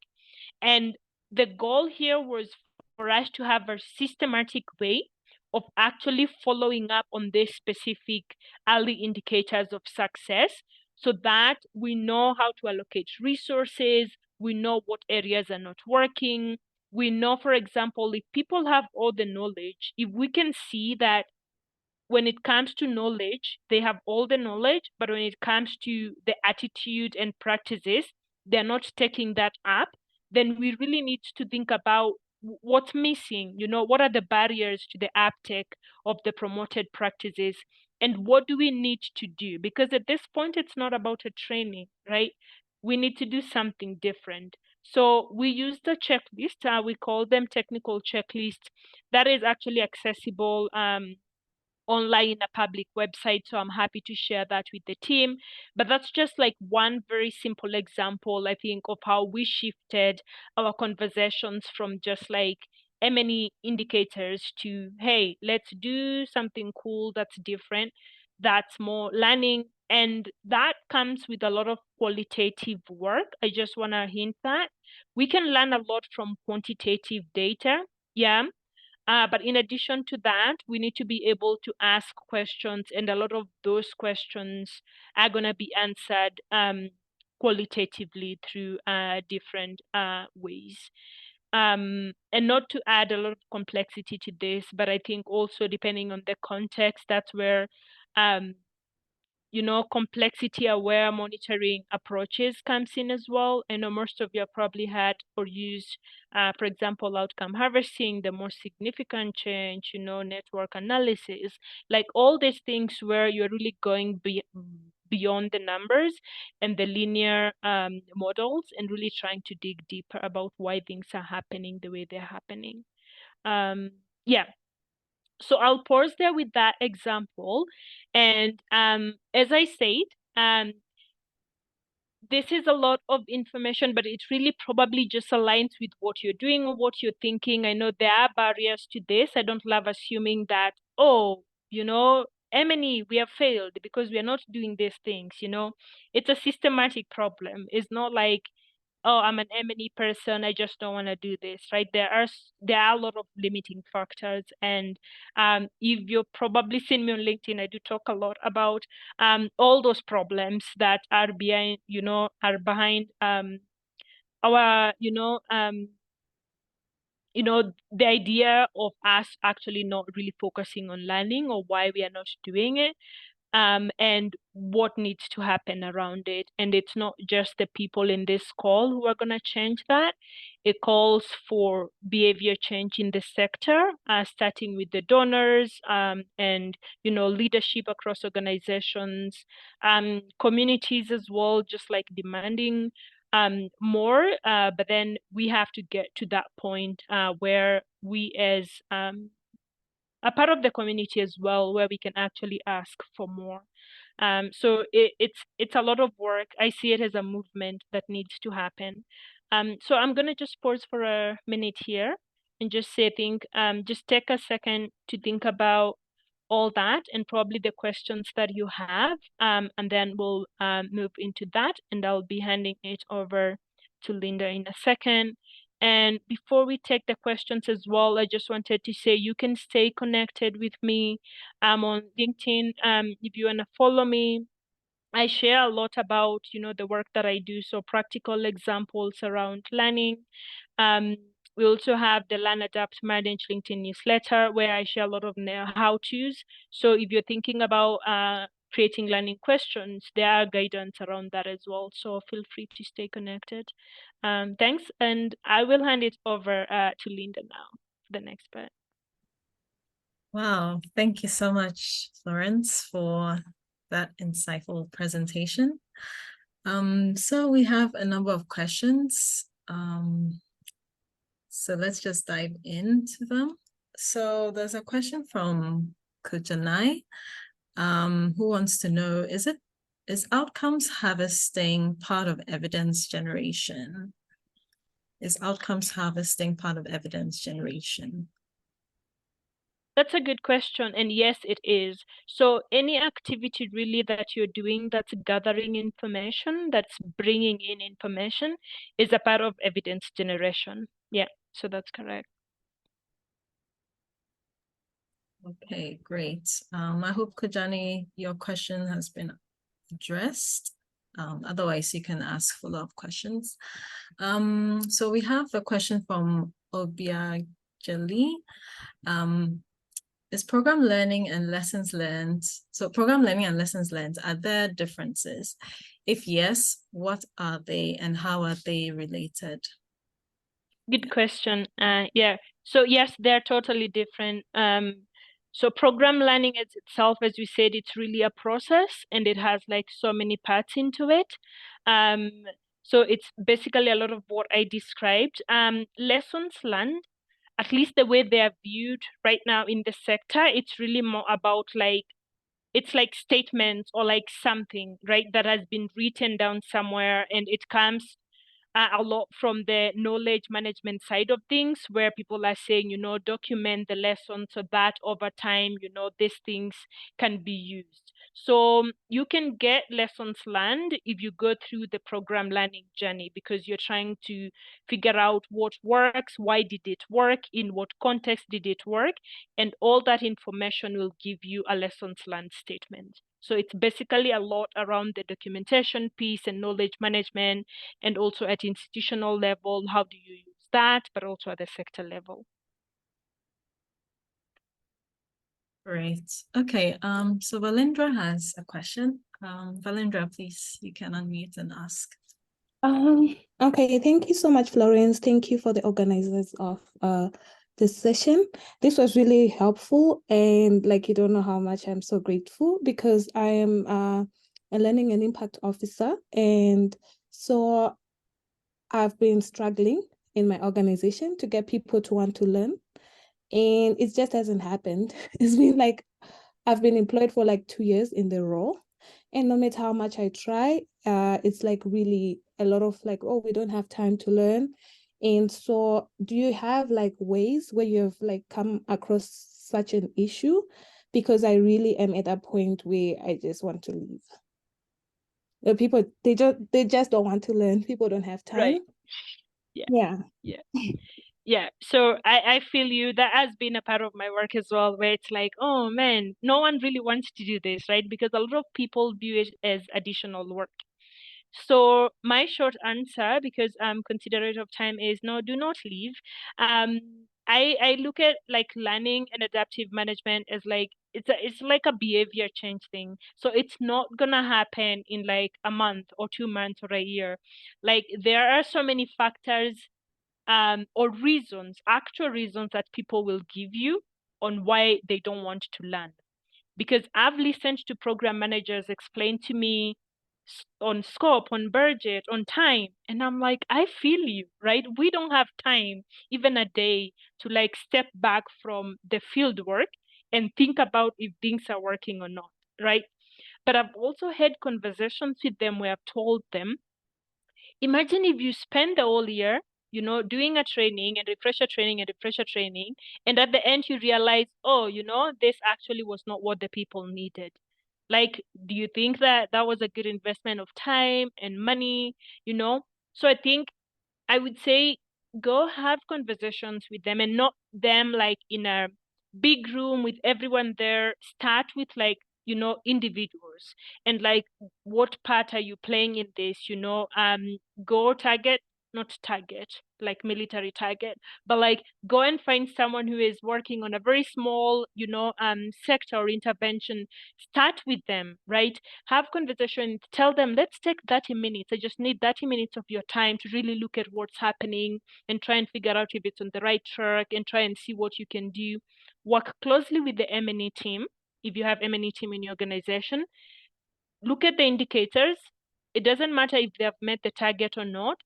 And the goal here was for us to have a systematic way of actually following up on these specific early indicators of success, so that we know how to allocate resources, we know what areas are not working. We know, for example, if people have all the knowledge, if we can see that when it comes to knowledge, they have all the knowledge, but when it comes to the attitude and practices, they're not taking that up, then we really need to think about what's missing, what are the barriers to the uptake of the promoted practices, and what do we need to do? Because at this point, it's not about a training, right? We need to do something different. So we use the checklist, we call them technical checklists, that is actually accessible online in a public website. So I'm happy to share that with the team. But that's just like one very simple example, I think, of how we shifted our conversations from just like M&E indicators to, hey, let's do something cool that's different, that's more learning. And that comes with a lot of qualitative work. I just want to hint that we can learn a lot from quantitative data. Yeah. But in addition to that, we need to be able to ask questions, and a lot of those questions are going to be answered qualitatively through different ways. And not to add a lot of complexity to this, but I think also depending on the context, that's where complexity aware monitoring approaches comes in as well. I know most of you have probably had or used, for example, outcome harvesting, the more significant change, network analysis, like all these things where you're really going beyond the numbers and the linear models, and really trying to dig deeper about why things are happening the way they're happening. Yeah. So I'll pause there with that example. And as I said, this is a lot of information, but it really probably just aligns with what you're doing or what you're thinking. I know there are barriers to this. I don't love assuming that, oh, you know, M&E, we have failed because we are not doing these things, you know. It's a systematic problem. It's not like, oh, I'm an M&E person, I just don't want to do this, right? There are a lot of limiting factors. And if you've probably seen me on LinkedIn, I do talk a lot about all those problems that are behind, our, the idea of us actually not really focusing on learning, or why we are not doing it, and what needs to happen around it. And it's not just the people in this call who are going to change that. It calls for behavior change in the sector, starting with the donors, and leadership across organizations, communities as well, just like demanding more, but then we have to get to that point where we as a part of the community as well, where we can actually ask for more. So it's a lot of work. I see it as a movement that needs to happen. So I'm gonna just pause for a minute here and just say, just take a second to think about all that and probably the questions that you have, and then we'll move into that, and I'll be handing it over to Linda in a second. And before we take the questions as well, I just wanted to say you can stay connected with me. I'm on LinkedIn. If you want to follow me, I share a lot about, the work that I do. So practical examples around learning. We also have the Learn, Adapt, Manage LinkedIn newsletter, where I share a lot of how-tos. So if you're thinking about creating learning questions, there are guidance around that as well. So feel free to stay connected. Thanks. And I will hand it over to Linda now for the next part. Wow, thank you so much, Florence, for that insightful presentation. So we have a number of questions. So let's just dive into them. So there's a question from Kujanai, who wants to know, is outcomes harvesting part of evidence generation? Is outcomes harvesting part of evidence generation? That's a good question. And yes, it is. So any activity really that you're doing that's gathering information, that's bringing in information, is a part of evidence generation. Yeah, so that's correct. Okay, great. I hope, Kujani, your question has been addressed. Otherwise, you can ask follow-up questions. So we have a question from Obiajali. Is program learning and lessons learned, so program learning and lessons learned, are there differences? If yes, what are they and how are they related? Good question. Yeah, so yes, they're totally different. So program learning itself, as we said, it's really a process, and it has like so many parts into it. So it's basically a lot of what I described. Lessons learned, at least the way they are viewed right now in the sector, it's really more about it's like statements or like something, right, that has been written down somewhere, and it comes a lot from the knowledge management side of things, where people are saying, document the lesson so that over time, these things can be used. So you can get lessons learned if you go through the program learning journey, because you're trying to figure out what works, why did it work, in what context did it work, and all that information will give you a lessons learned statement. So it's basically a lot around the documentation piece and knowledge management, and also at institutional level, how do you use that, but also at the sector level. Great. Okay, so Valindra has a question. Valindra, please, you can unmute and ask. Okay, thank you so much, Florence. Thank you for the organizers of this session. This was really helpful, and like, you don't know how much I'm so grateful, because I am a learning and impact officer, and so I've been struggling in my organization to get people to want to learn, and it just hasn't happened. It's been like, I've been employed for like 2 years in the role, and no matter how much I try, it's like really a lot of like, oh, we don't have time to learn. And so do you have like ways where you have like come across such an issue because I really am at a point where I just want to leave. People, they just don't want to learn. People don't have time. Right. Yeah. So I feel you. That has been a part of my work as well, where it's like, oh man, no one really wants to do this, right? Because a lot of people view it as additional work. So my short answer, because I'm considerate of time, is no, do not leave. I look at like learning and adaptive management as like it's like a behavior change thing. So it's not gonna happen in like a month or 2 months or a year. Like there are so many factors or reasons, actual reasons that people will give you on why they don't want to learn. Because I've listened to program managers explain to me on scope, on budget, on time, and I'm like, I feel you, right? We don't have time, even a day, to like step back from the field work and think about if things are working or not, right? But I've also had conversations with them where I've told them, imagine if you spend the whole year, doing a training and refresher training and refresher training, and at the end you realize, oh, this actually was not what the people needed. Like, do you think that that was a good investment of time and money? So I think I would say go have conversations with them, and not them like in a big room with everyone there. Start with like, individuals, and like, what part are you playing in this? Go target, not target like military target, but like go and find someone who is working on a very small, sector or intervention. Start with them, right? Have conversation, tell them, let's take 30 minutes. I just need 30 minutes of your time to really look at what's happening and try and figure out if it's on the right track, and try and see what you can do. Work closely with the M&E team. If you have M&E team in your organization, look at the indicators. It doesn't matter if they have met the target or not.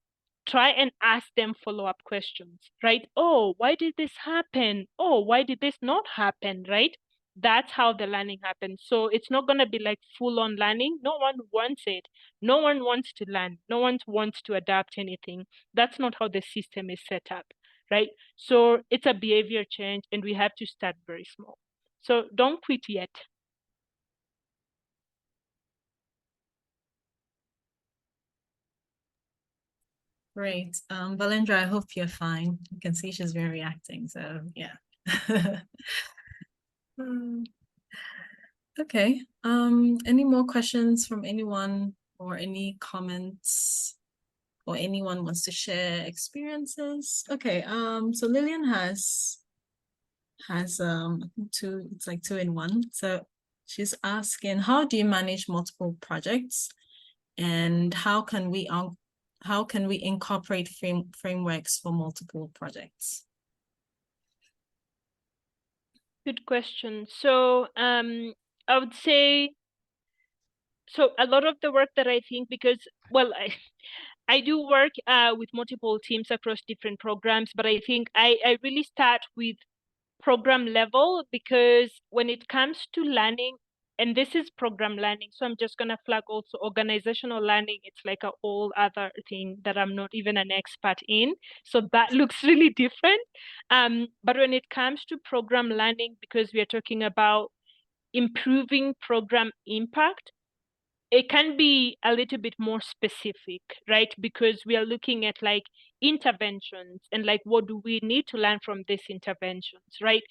Try and ask them follow-up questions, right? Oh, why did this happen? Oh, why did this not happen, right? That's how the learning happens. So it's not going to be like full-on learning. No one wants it. No one wants to learn. No one wants to adapt anything. That's not how the system is set up, right? So it's a behavior change, and we have to start very small. So don't quit yet. Great. Valendra, I hope you're fine. You can see she's been reacting, so yeah. Okay. Any more questions from anyone, or any comments, or anyone wants to share experiences? Okay. So Lillian has two, it's like 2 in 1. So she's asking, how do you manage multiple projects, and how can we incorporate frameworks for multiple projects? Good question. So I would say, so a lot of the work that I think, because, well, I do work with multiple teams across different programs, but I think I really start with program level, because when it comes to learning, and this is program learning, so I'm just going to flag also organizational learning. It's like a whole other thing that I'm not even an expert in. So that looks really different. But when it comes to program learning, because we are talking about improving program impact, it can be a little bit more specific, right? Because we are looking at like interventions and like, what do we need to learn from these interventions, right?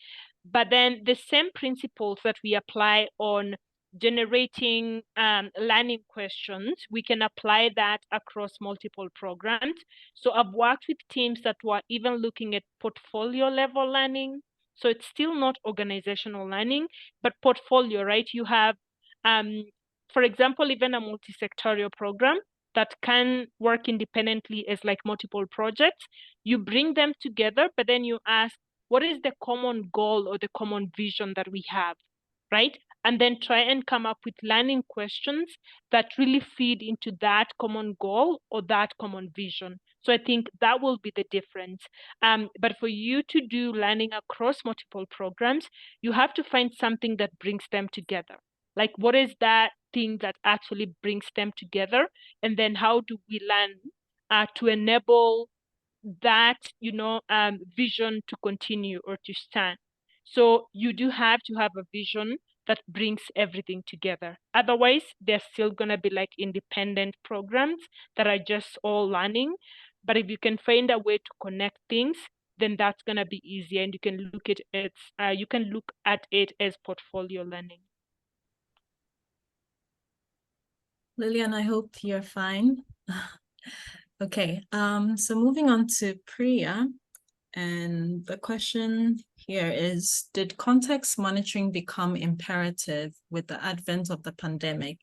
But then the same principles that we apply on generating learning questions, we can apply that across multiple programs. So I've worked with teams that were even looking at portfolio level learning. So it's still not organizational learning, but portfolio, right? You have for example, even a multi-sectorial program that can work independently as like multiple projects. You bring them together, but then you ask, what is the common goal or the common vision that we have, right? And then try and come up with learning questions that really feed into that common goal or that common vision. So I think that will be the difference. But for you to do learning across multiple programs, you have to find something that brings them together. Like, what is that thing that actually brings them together? And then how do we learn to enable that, vision to continue or to stand? So you do have to have a vision that brings everything together. Otherwise, they're still going to be like independent programs that are just all learning. But if you can find a way to connect things, then that's going to be easier, and you can look at it as portfolio learning. Lillian, I hope you're fine. Okay, so moving on to Priya, and the question here is, did context monitoring become imperative with the advent of the pandemic?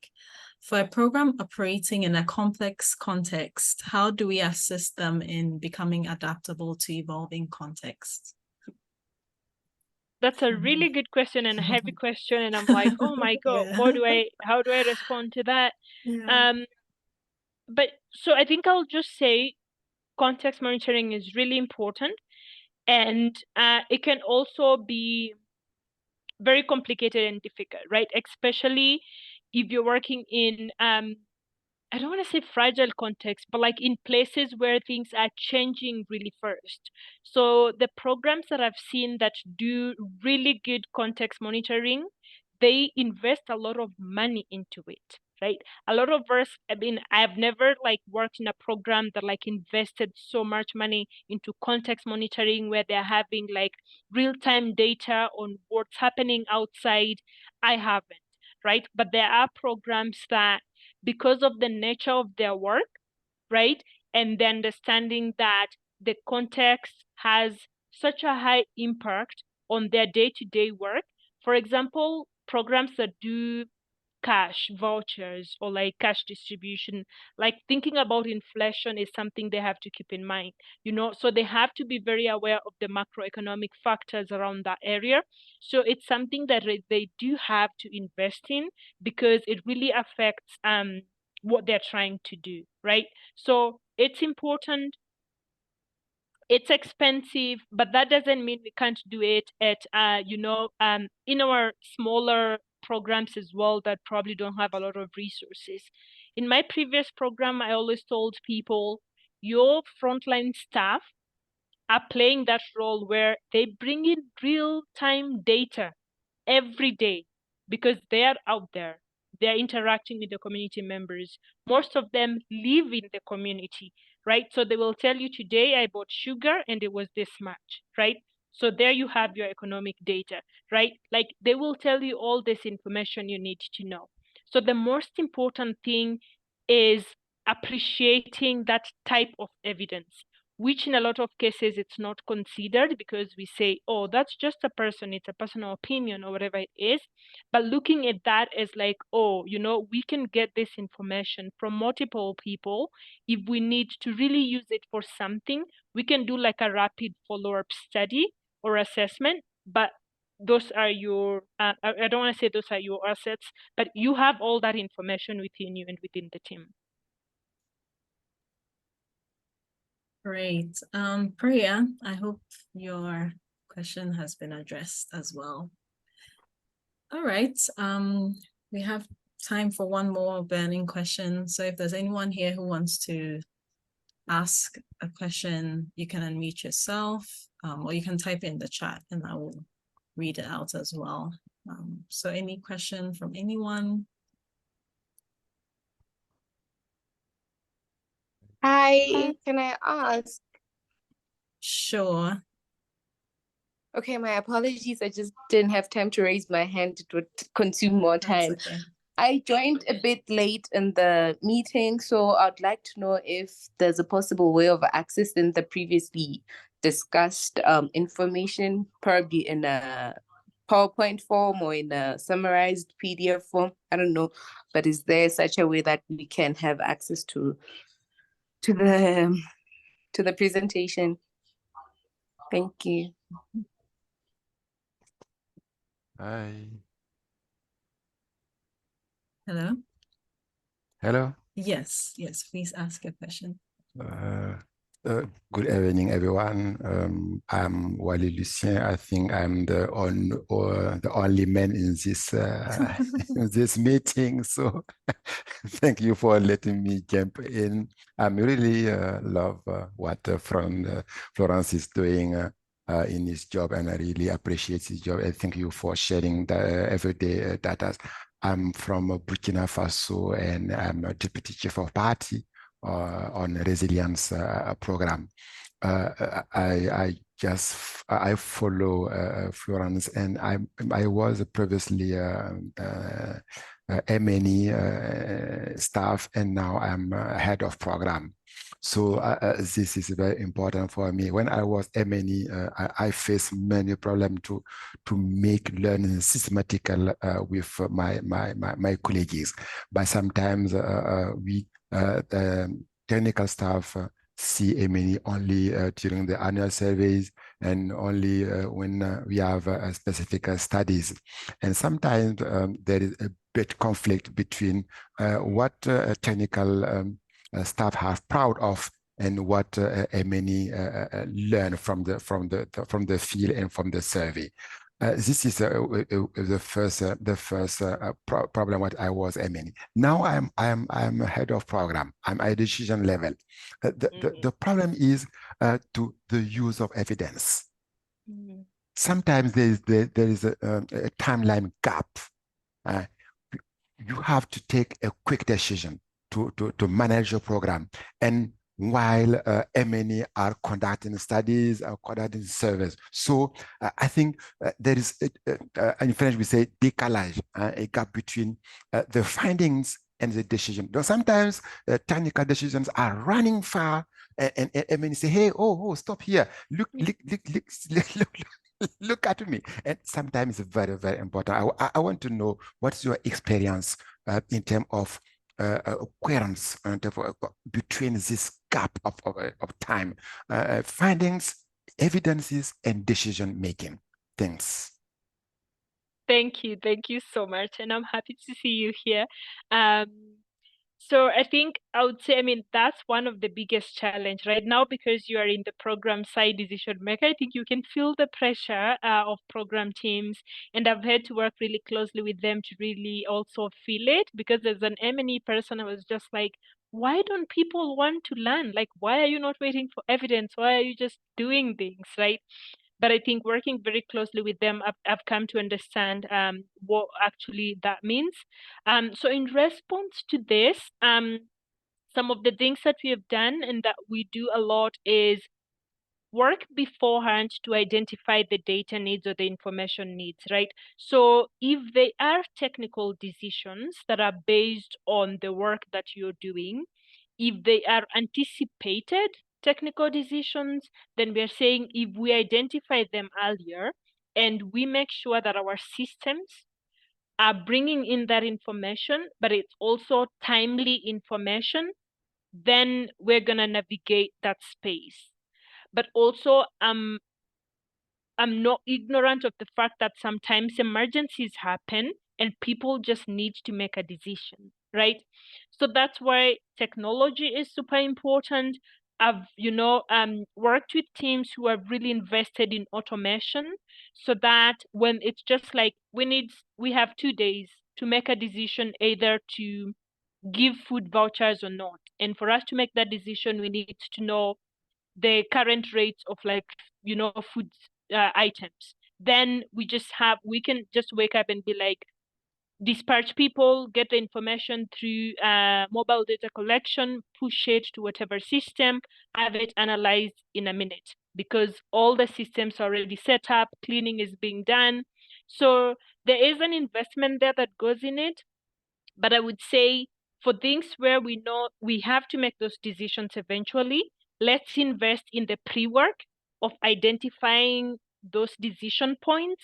For a program operating in a complex context, how do we assist them in becoming adaptable to evolving contexts? That's a really good question and a heavy question, and I'm like, oh my God, Yeah. how do I respond to that? Yeah. But so I think I'll just say context monitoring is really important, and it can also be very complicated and difficult, right? Especially if you're working in I don't want to say fragile context, but like in places where things are changing really first. So the programs that I've seen that do really good context monitoring, they invest a lot of money into it, right? A lot of us, I mean, I've never like worked in a program that like invested so much money into context monitoring where they're having like real-time data on what's happening outside. I haven't, right? But there are programs that, because of the nature of their work, right? And the understanding that the context has such a high impact on their day-to-day work. For example, programs that do cash vouchers or like cash distribution, like thinking about inflation is something they have to keep in mind, so they have to be very aware of the macroeconomic factors around that area. So it's something that they do have to invest in, because it really affects what they're trying to do, right? So it's important. It's expensive, but that doesn't mean we can't do it at in our smaller programs as well that probably don't have a lot of resources. In my previous program, I always told people, your frontline staff are playing that role where they bring in real-time data every day, because they are out there. They're interacting with the community members. Most of them live in the community, right? So they will tell you, today I bought sugar and it was this much, right? So there you have your economic data, right? Like they will tell you all this information you need to know. So the most important thing is appreciating that type of evidence, which in a lot of cases it's not considered, because we say, oh, that's just a person, it's a personal opinion or whatever it is. But looking at that as like, oh, we can get this information from multiple people. If we need to really use it for something, we can do like a rapid follow-up study or assessment. But those are your, I don't want to say those are your assets, but you have all that information within you and within the team. Great. Priya, I hope your question has been addressed as well. All right. We have time for one more burning question. So if there's anyone here who wants to ask a question, you can unmute yourself, or you can type in the chat and I will read it out as well. So any question from anyone? Hi, can I ask? Sure. Okay, my apologies. I just didn't have time to raise my hand. It would consume more time. Okay. I joined a bit late in the meeting, so I'd like to know if there's a possible way of accessing the previously discussed information, probably in a PowerPoint form or in a summarized PDF form. I don't know, but is there such a way that we can have access to the presentation? Thank you. Hi. Hello? Hello. Yes, please ask a question. Good evening, everyone. I'm Wally Lucien. I think I'm the only man in this in this meeting. So thank you for letting me jump in. I really love what Florence is doing. in his job, and I really appreciate his job. And thank you for sharing the everyday data. I'm from Burkina Faso, and I'm a deputy chief of party on resilience program. I follow Florence, and I was previously MNE staff, and now I'm head of program. So this is very important for me. When I was MNE, I faced many problems to make learning systematical with my colleagues. But sometimes the technical staff see MNE only during the annual surveys and only when we have specific studies. And sometimes there is a bit conflict between what technical staff are proud of and what MNE learn from the field and from the survey. This is the first problem what I was MNE. Now I'm head of program. I'm at decision level. The problem is to the use of evidence. Sometimes there is a timeline gap. You have to take a quick decision to manage your program. And while MNE are conducting studies, are conducting surveys. So I think there is, in French we say décalage, a gap between the findings and the decision. Though sometimes technical decisions are running far, and MNE say, hey, oh, stop here, look, look at me. And sometimes it's very, very important. I want to know what's your experience in terms of coherence between this gap of time, findings, evidences, and decision making. Thanks. Thank you so much, and I'm happy to see you here. So I think I would say, I mean, that's one of the biggest challenge right now, because you are in the program side decision maker. I think you can feel the pressure of program teams, and I've had to work really closely with them to really also feel it, because as an M&E person, I was just like, why don't people want to learn? Like, why are you not waiting for evidence? Why are you just doing things, right? But I think working very closely with them, I've come to understand what actually that means. So in response to this, some of the things that we have done and that we do a lot is work beforehand to identify the data needs or the information needs, right? So if they are technical decisions that are based on the work that you're doing, if they are anticipated technical decisions, then we are saying if we identify them earlier and we make sure that our systems are bringing in that information, but it's also timely information, then we're going to navigate that space. But also, I'm not ignorant of the fact that sometimes emergencies happen and people just need to make a decision, right? So that's why technology is super important. I've, worked with teams who have really invested in automation, so that when it's just like we have 2 days to make a decision, either to give food vouchers or not. And for us to make that decision, we need to know the current rates of food items. Then we can just wake up and be like, dispatch people, get the information through mobile data collection, push it to whatever system, have it analyzed in a minute, because all the systems are already set up, cleaning is being done. So there is an investment there that goes in it. But I would say for things where we know we have to make those decisions eventually, let's invest in the pre-work of identifying those decision points,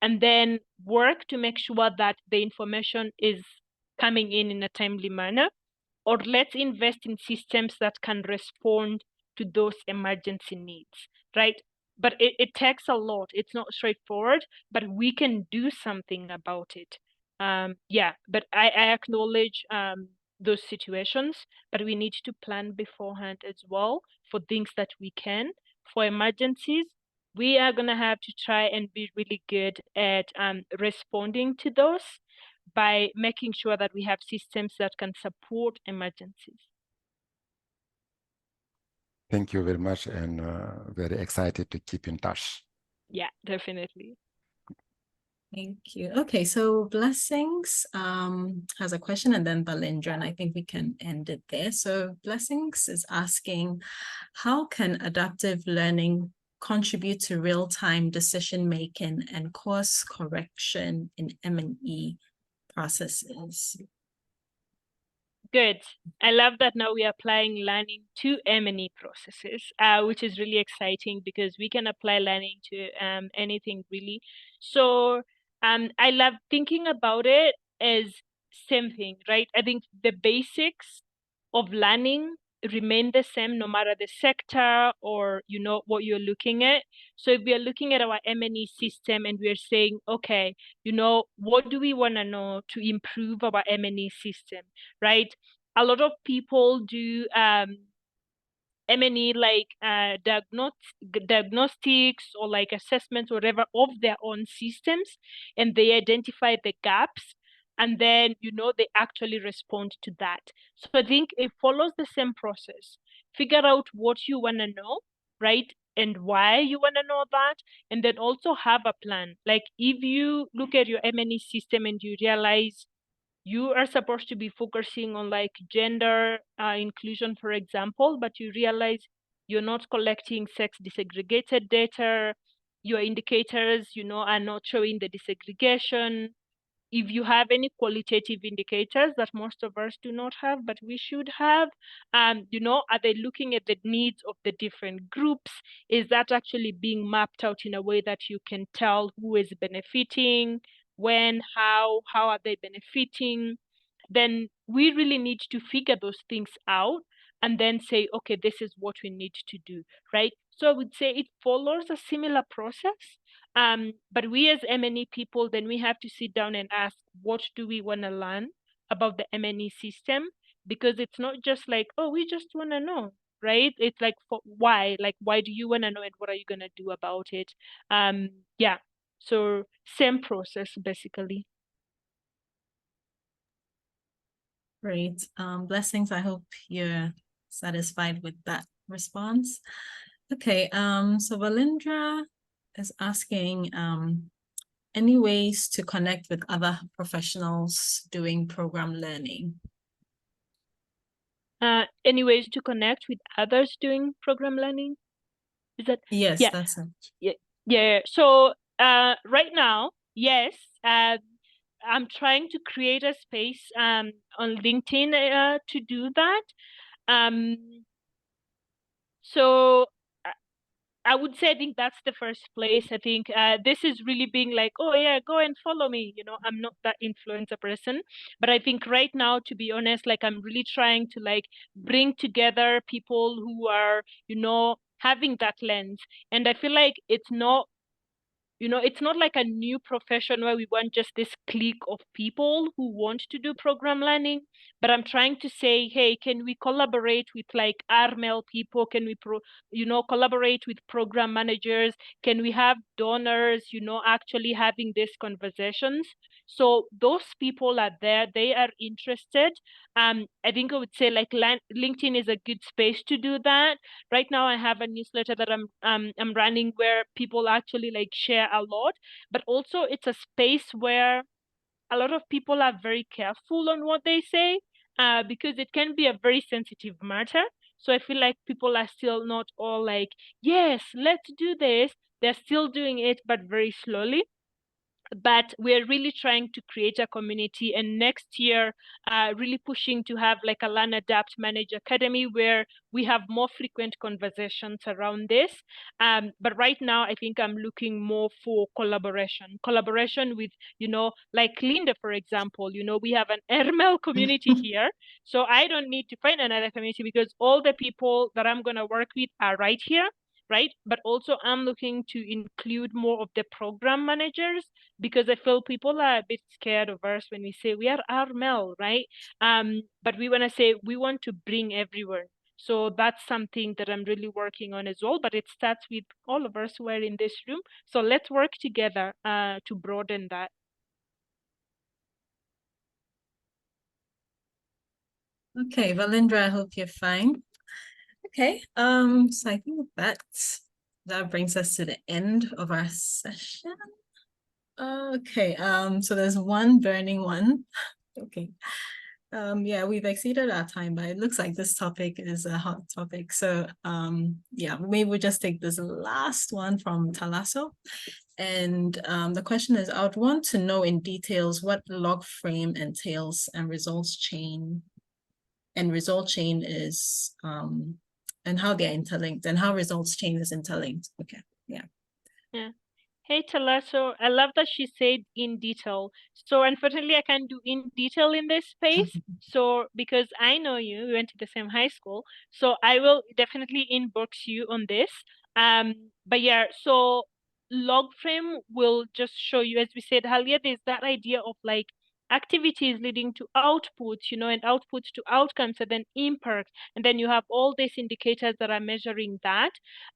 and then work to make sure that the information is coming in a timely manner. Or let's invest in systems that can respond to those emergency needs, right? But it takes a lot. It's not straightforward, but we can do something about it. But I acknowledge those situations, but we need to plan beforehand as well for things that we can. For emergencies, we are going to have to try and be really good at responding to those by making sure that we have systems that can support emergencies. Thank you very much, and very excited to keep in touch. Yeah, definitely. Thank you. Okay, so Blessings has a question, and then Balindra, and I think we can end it there. So Blessings is asking, how can adaptive learning contribute to real-time decision-making and course correction in M&E processes? Good. I love that now we are applying learning to M&E processes, which is really exciting because we can apply learning to anything really. So I love thinking about it as same thing, right? I think the basics of learning remain the same no matter the sector or what you're looking at. So if we are looking at our M&E system and we are saying, okay, what do we want to know to improve our M&E system, right? A lot of people do M&E like diagnostics or like assessments or whatever of their own systems, and they identify the gaps, and then they actually respond to that. So I think it follows the same process. Figure out what you want to know, right? And why you want to know that, and then also have a plan. Like if you look at your M&E system and you realize you are supposed to be focusing on like gender inclusion, for example, but you realize you're not collecting sex disaggregated data, your indicators, are not showing the disaggregation. If you have any qualitative indicators that most of us do not have, but we should have, are they looking at the needs of the different groups? Is that actually being mapped out in a way that you can tell who is benefiting, when, how are they benefiting? Then we really need to figure those things out and then say, okay, this is what we need to do, right? So I would say it follows a similar process. But we as M&E people, then we have to sit down and ask, what do we want to learn about the M&E system? Because it's not just like, oh, we just want to know, right? It's like, why? Like, why do you want to know and what are you going to do about it? Yeah, so same process, basically. Great. Blessings. I hope you're satisfied with that response. Okay, so Valindra is asking any ways to connect with other professionals doing program learning? Any ways to connect with others doing program learning? Is that? Yes, yeah. that's it. Yeah. So right now, yes, I'm trying to create a space on LinkedIn to do that. So I would say I think that's the first place. I think this is really being like, oh yeah, go and follow me. I'm not that influencer person, but I think right now, to be honest, like I'm really trying to like bring together people who are, having that lens. And I feel like it's not like a new profession where we want just this clique of people who want to do program learning, but I'm trying to say, hey, can we collaborate with like RMEL people? Can we collaborate with program managers? Can we have donors, actually having these conversations? So those people are there, they are interested. I think I would say like LinkedIn is a good space to do that. Right now I have a newsletter that I'm running where people actually like share a lot, but also it's a space where a lot of people are very careful on what they say, because it can be a very sensitive matter. So I feel like people are still not all like, yes, let's do this. They're still doing it, but very slowly. But we're really trying to create a community, and next year really pushing to have like a Learn, Adapt, Manage Academy where we have more frequent conversations around this. But right now I think I'm looking more for collaboration with like Linda, for example. We have an RMEL community here, so I don't need to find another community because all the people that I'm going to work with are right here, right? But also I'm looking to include more of the program managers, because I feel people are a bit scared of us when we say we are RMEL, right? But we want to say we want to bring everyone. So that's something that I'm really working on as well. But it starts with all of us who are in this room. So let's work together to broaden that. Okay, Valindra, I hope you're fine. Okay, so I think that brings us to the end of our session. Okay, so there's one burning one. Okay. Yeah, we've exceeded our time, but it looks like this topic is a hot topic. So yeah, maybe we'll just take this last one from Talasso. And the question is, I would want to know in details what log frame entails and result chain is, and how they're interlinked and how results chain is interlinked. Okay, yeah. Yeah. Hey, Talasso, I love that she said in detail. So unfortunately, I can't do in detail in this space. So because I know you, we went to the same high school. So I will definitely inbox you on this. But yeah, so log frame will just show you, as we said earlier, there's that idea of like activities leading to outputs, and outputs to outcomes and then impact. And then you have all these indicators that are measuring that.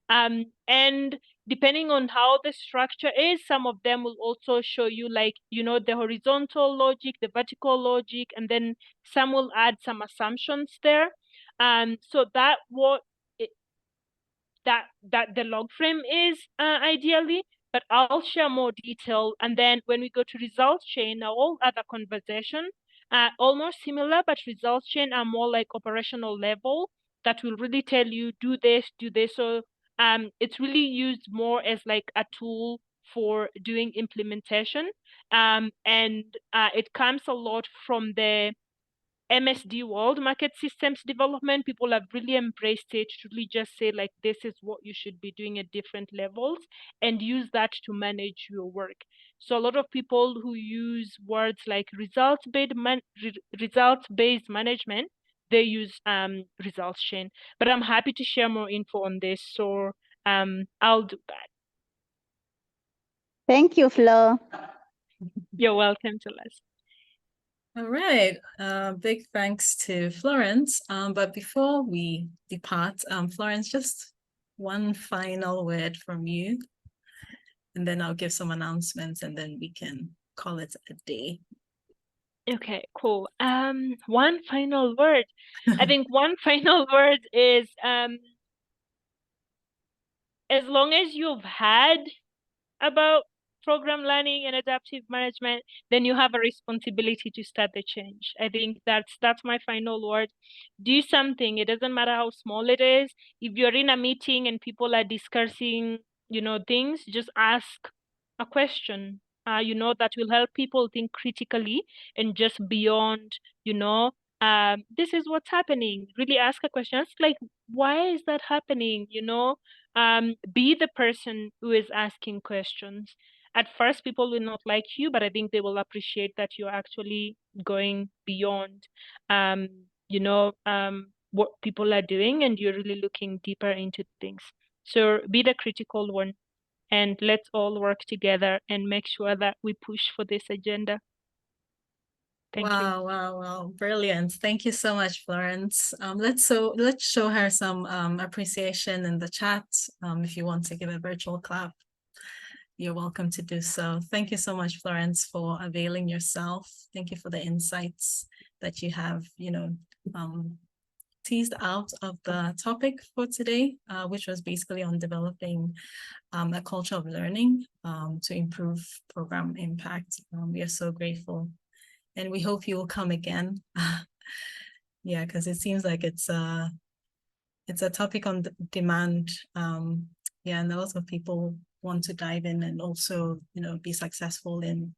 And depending on how the structure is, some of them will also show you like, the horizontal logic, the vertical logic, and then some will add some assumptions there. So that the log frame is ideally, but I'll share more detail. And then when we go to results chain, now all other conversation almost similar, but results chain are more like operational level that will really tell you do this. So it's really used more as like a tool for doing implementation. And it comes a lot from the MSD world, market systems development. People have really embraced it to really just say like, this is what you should be doing at different levels and use that to manage your work. So a lot of people who use words like results-based management, they use results chain. But I'm happy to share more info on this. So I'll do that. Thank you, Flo. You're welcome, Celeste. All right, big thanks to Florence. But before we depart, Florence, just one final word from you, and then I'll give some announcements, and then we can call it a day. Okay, cool. One final word. I think one final word is as long as you've had about program learning and adaptive management, then you have a responsibility to start the change. I think that's my final word. Do something. It doesn't matter how small it is. If you're in a meeting and people are discussing, things, just ask a question. That will help people think critically and just beyond, this is what's happening. Really ask a question. Ask like, why is that happening? Be the person who is asking questions. At first, people will not like you, but I think they will appreciate that you're actually going beyond, what people are doing, and you're really looking deeper into things. So be the critical one, and let's all work together and make sure that we push for this agenda. Thank you. Wow, brilliant. Thank you so much, Florence. Let's show her some appreciation in the chat. If you want to give a virtual clap, you're welcome to do so. Thank you so much, Florence, for availing yourself. Thank you for the insights that you have, teased out of the topic for today, which was basically on developing a culture of learning to improve program impact. We are so grateful. And we hope you will come again. Yeah, because it seems like it's a topic on demand. Yeah, and a lot of people want to dive in and also, be successful in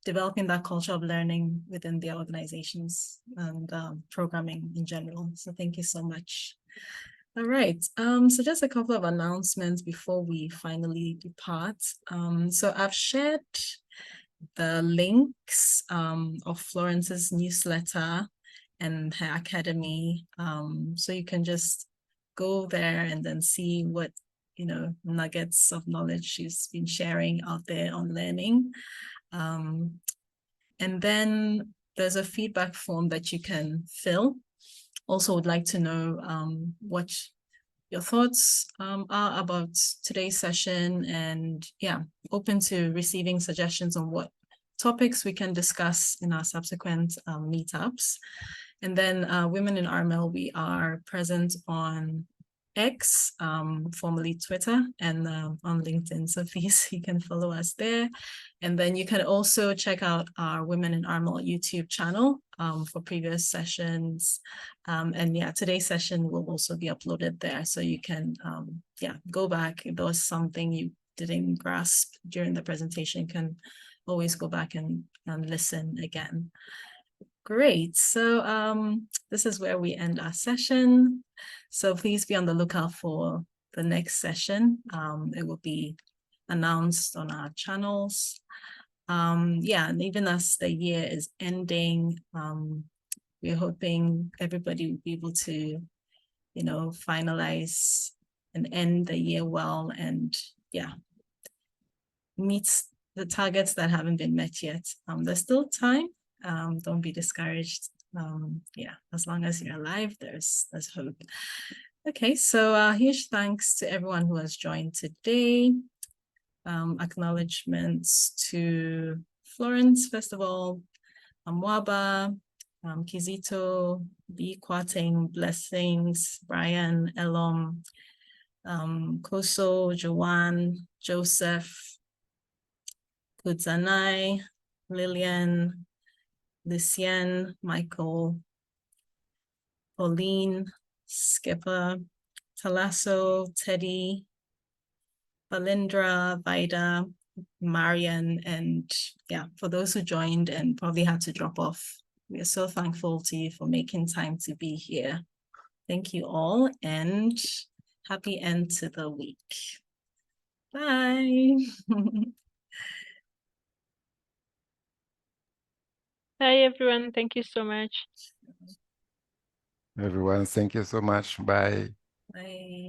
developing that culture of learning within their organizations and programming in general. So thank you so much. All right, so just a couple of announcements before we finally depart. So I've shared the links of Florence's newsletter and her academy. So you can just go there and then see what, nuggets of knowledge she's been sharing out there on learning. And then there's a feedback form that you can fill. Also would like to know what your thoughts are about today's session, and yeah, open to receiving suggestions on what topics we can discuss in our subsequent meetups. And then Women in RMEL, we are present on X, formerly Twitter, and on LinkedIn. So please, you can follow us there. And then you can also check out our Women in RMEL YouTube channel for previous sessions. And yeah, today's session will also be uploaded there. So you can, go back. If there was something you didn't grasp during the presentation, you can always go back and listen again. Great. So this is where we end our session. So please be on the lookout for the next session. It will be announced on our channels. And even as the year is ending, we're hoping everybody will be able to, finalize and end the year well and meet the targets that haven't been met yet. There's still time. Don't be discouraged. As long as you're alive, there's hope. Okay, so huge thanks to everyone who has joined today. Acknowledgements to Florence, first of all, Amwaba, Kizito, B. Kwateng, Blessings, Brian, Elom, Koso, Joanne, Joseph, Kudzanai, Lillian, Lucien, Michael, Pauline, Skipper, Talasso, Teddy, Balindra, Vida, Marian, and for those who joined and probably had to drop off, we are so thankful to you for making time to be here. Thank you all and happy end to the week. Bye. Bye, everyone. Thank you so much. Everyone, thank you so much. Bye. Bye.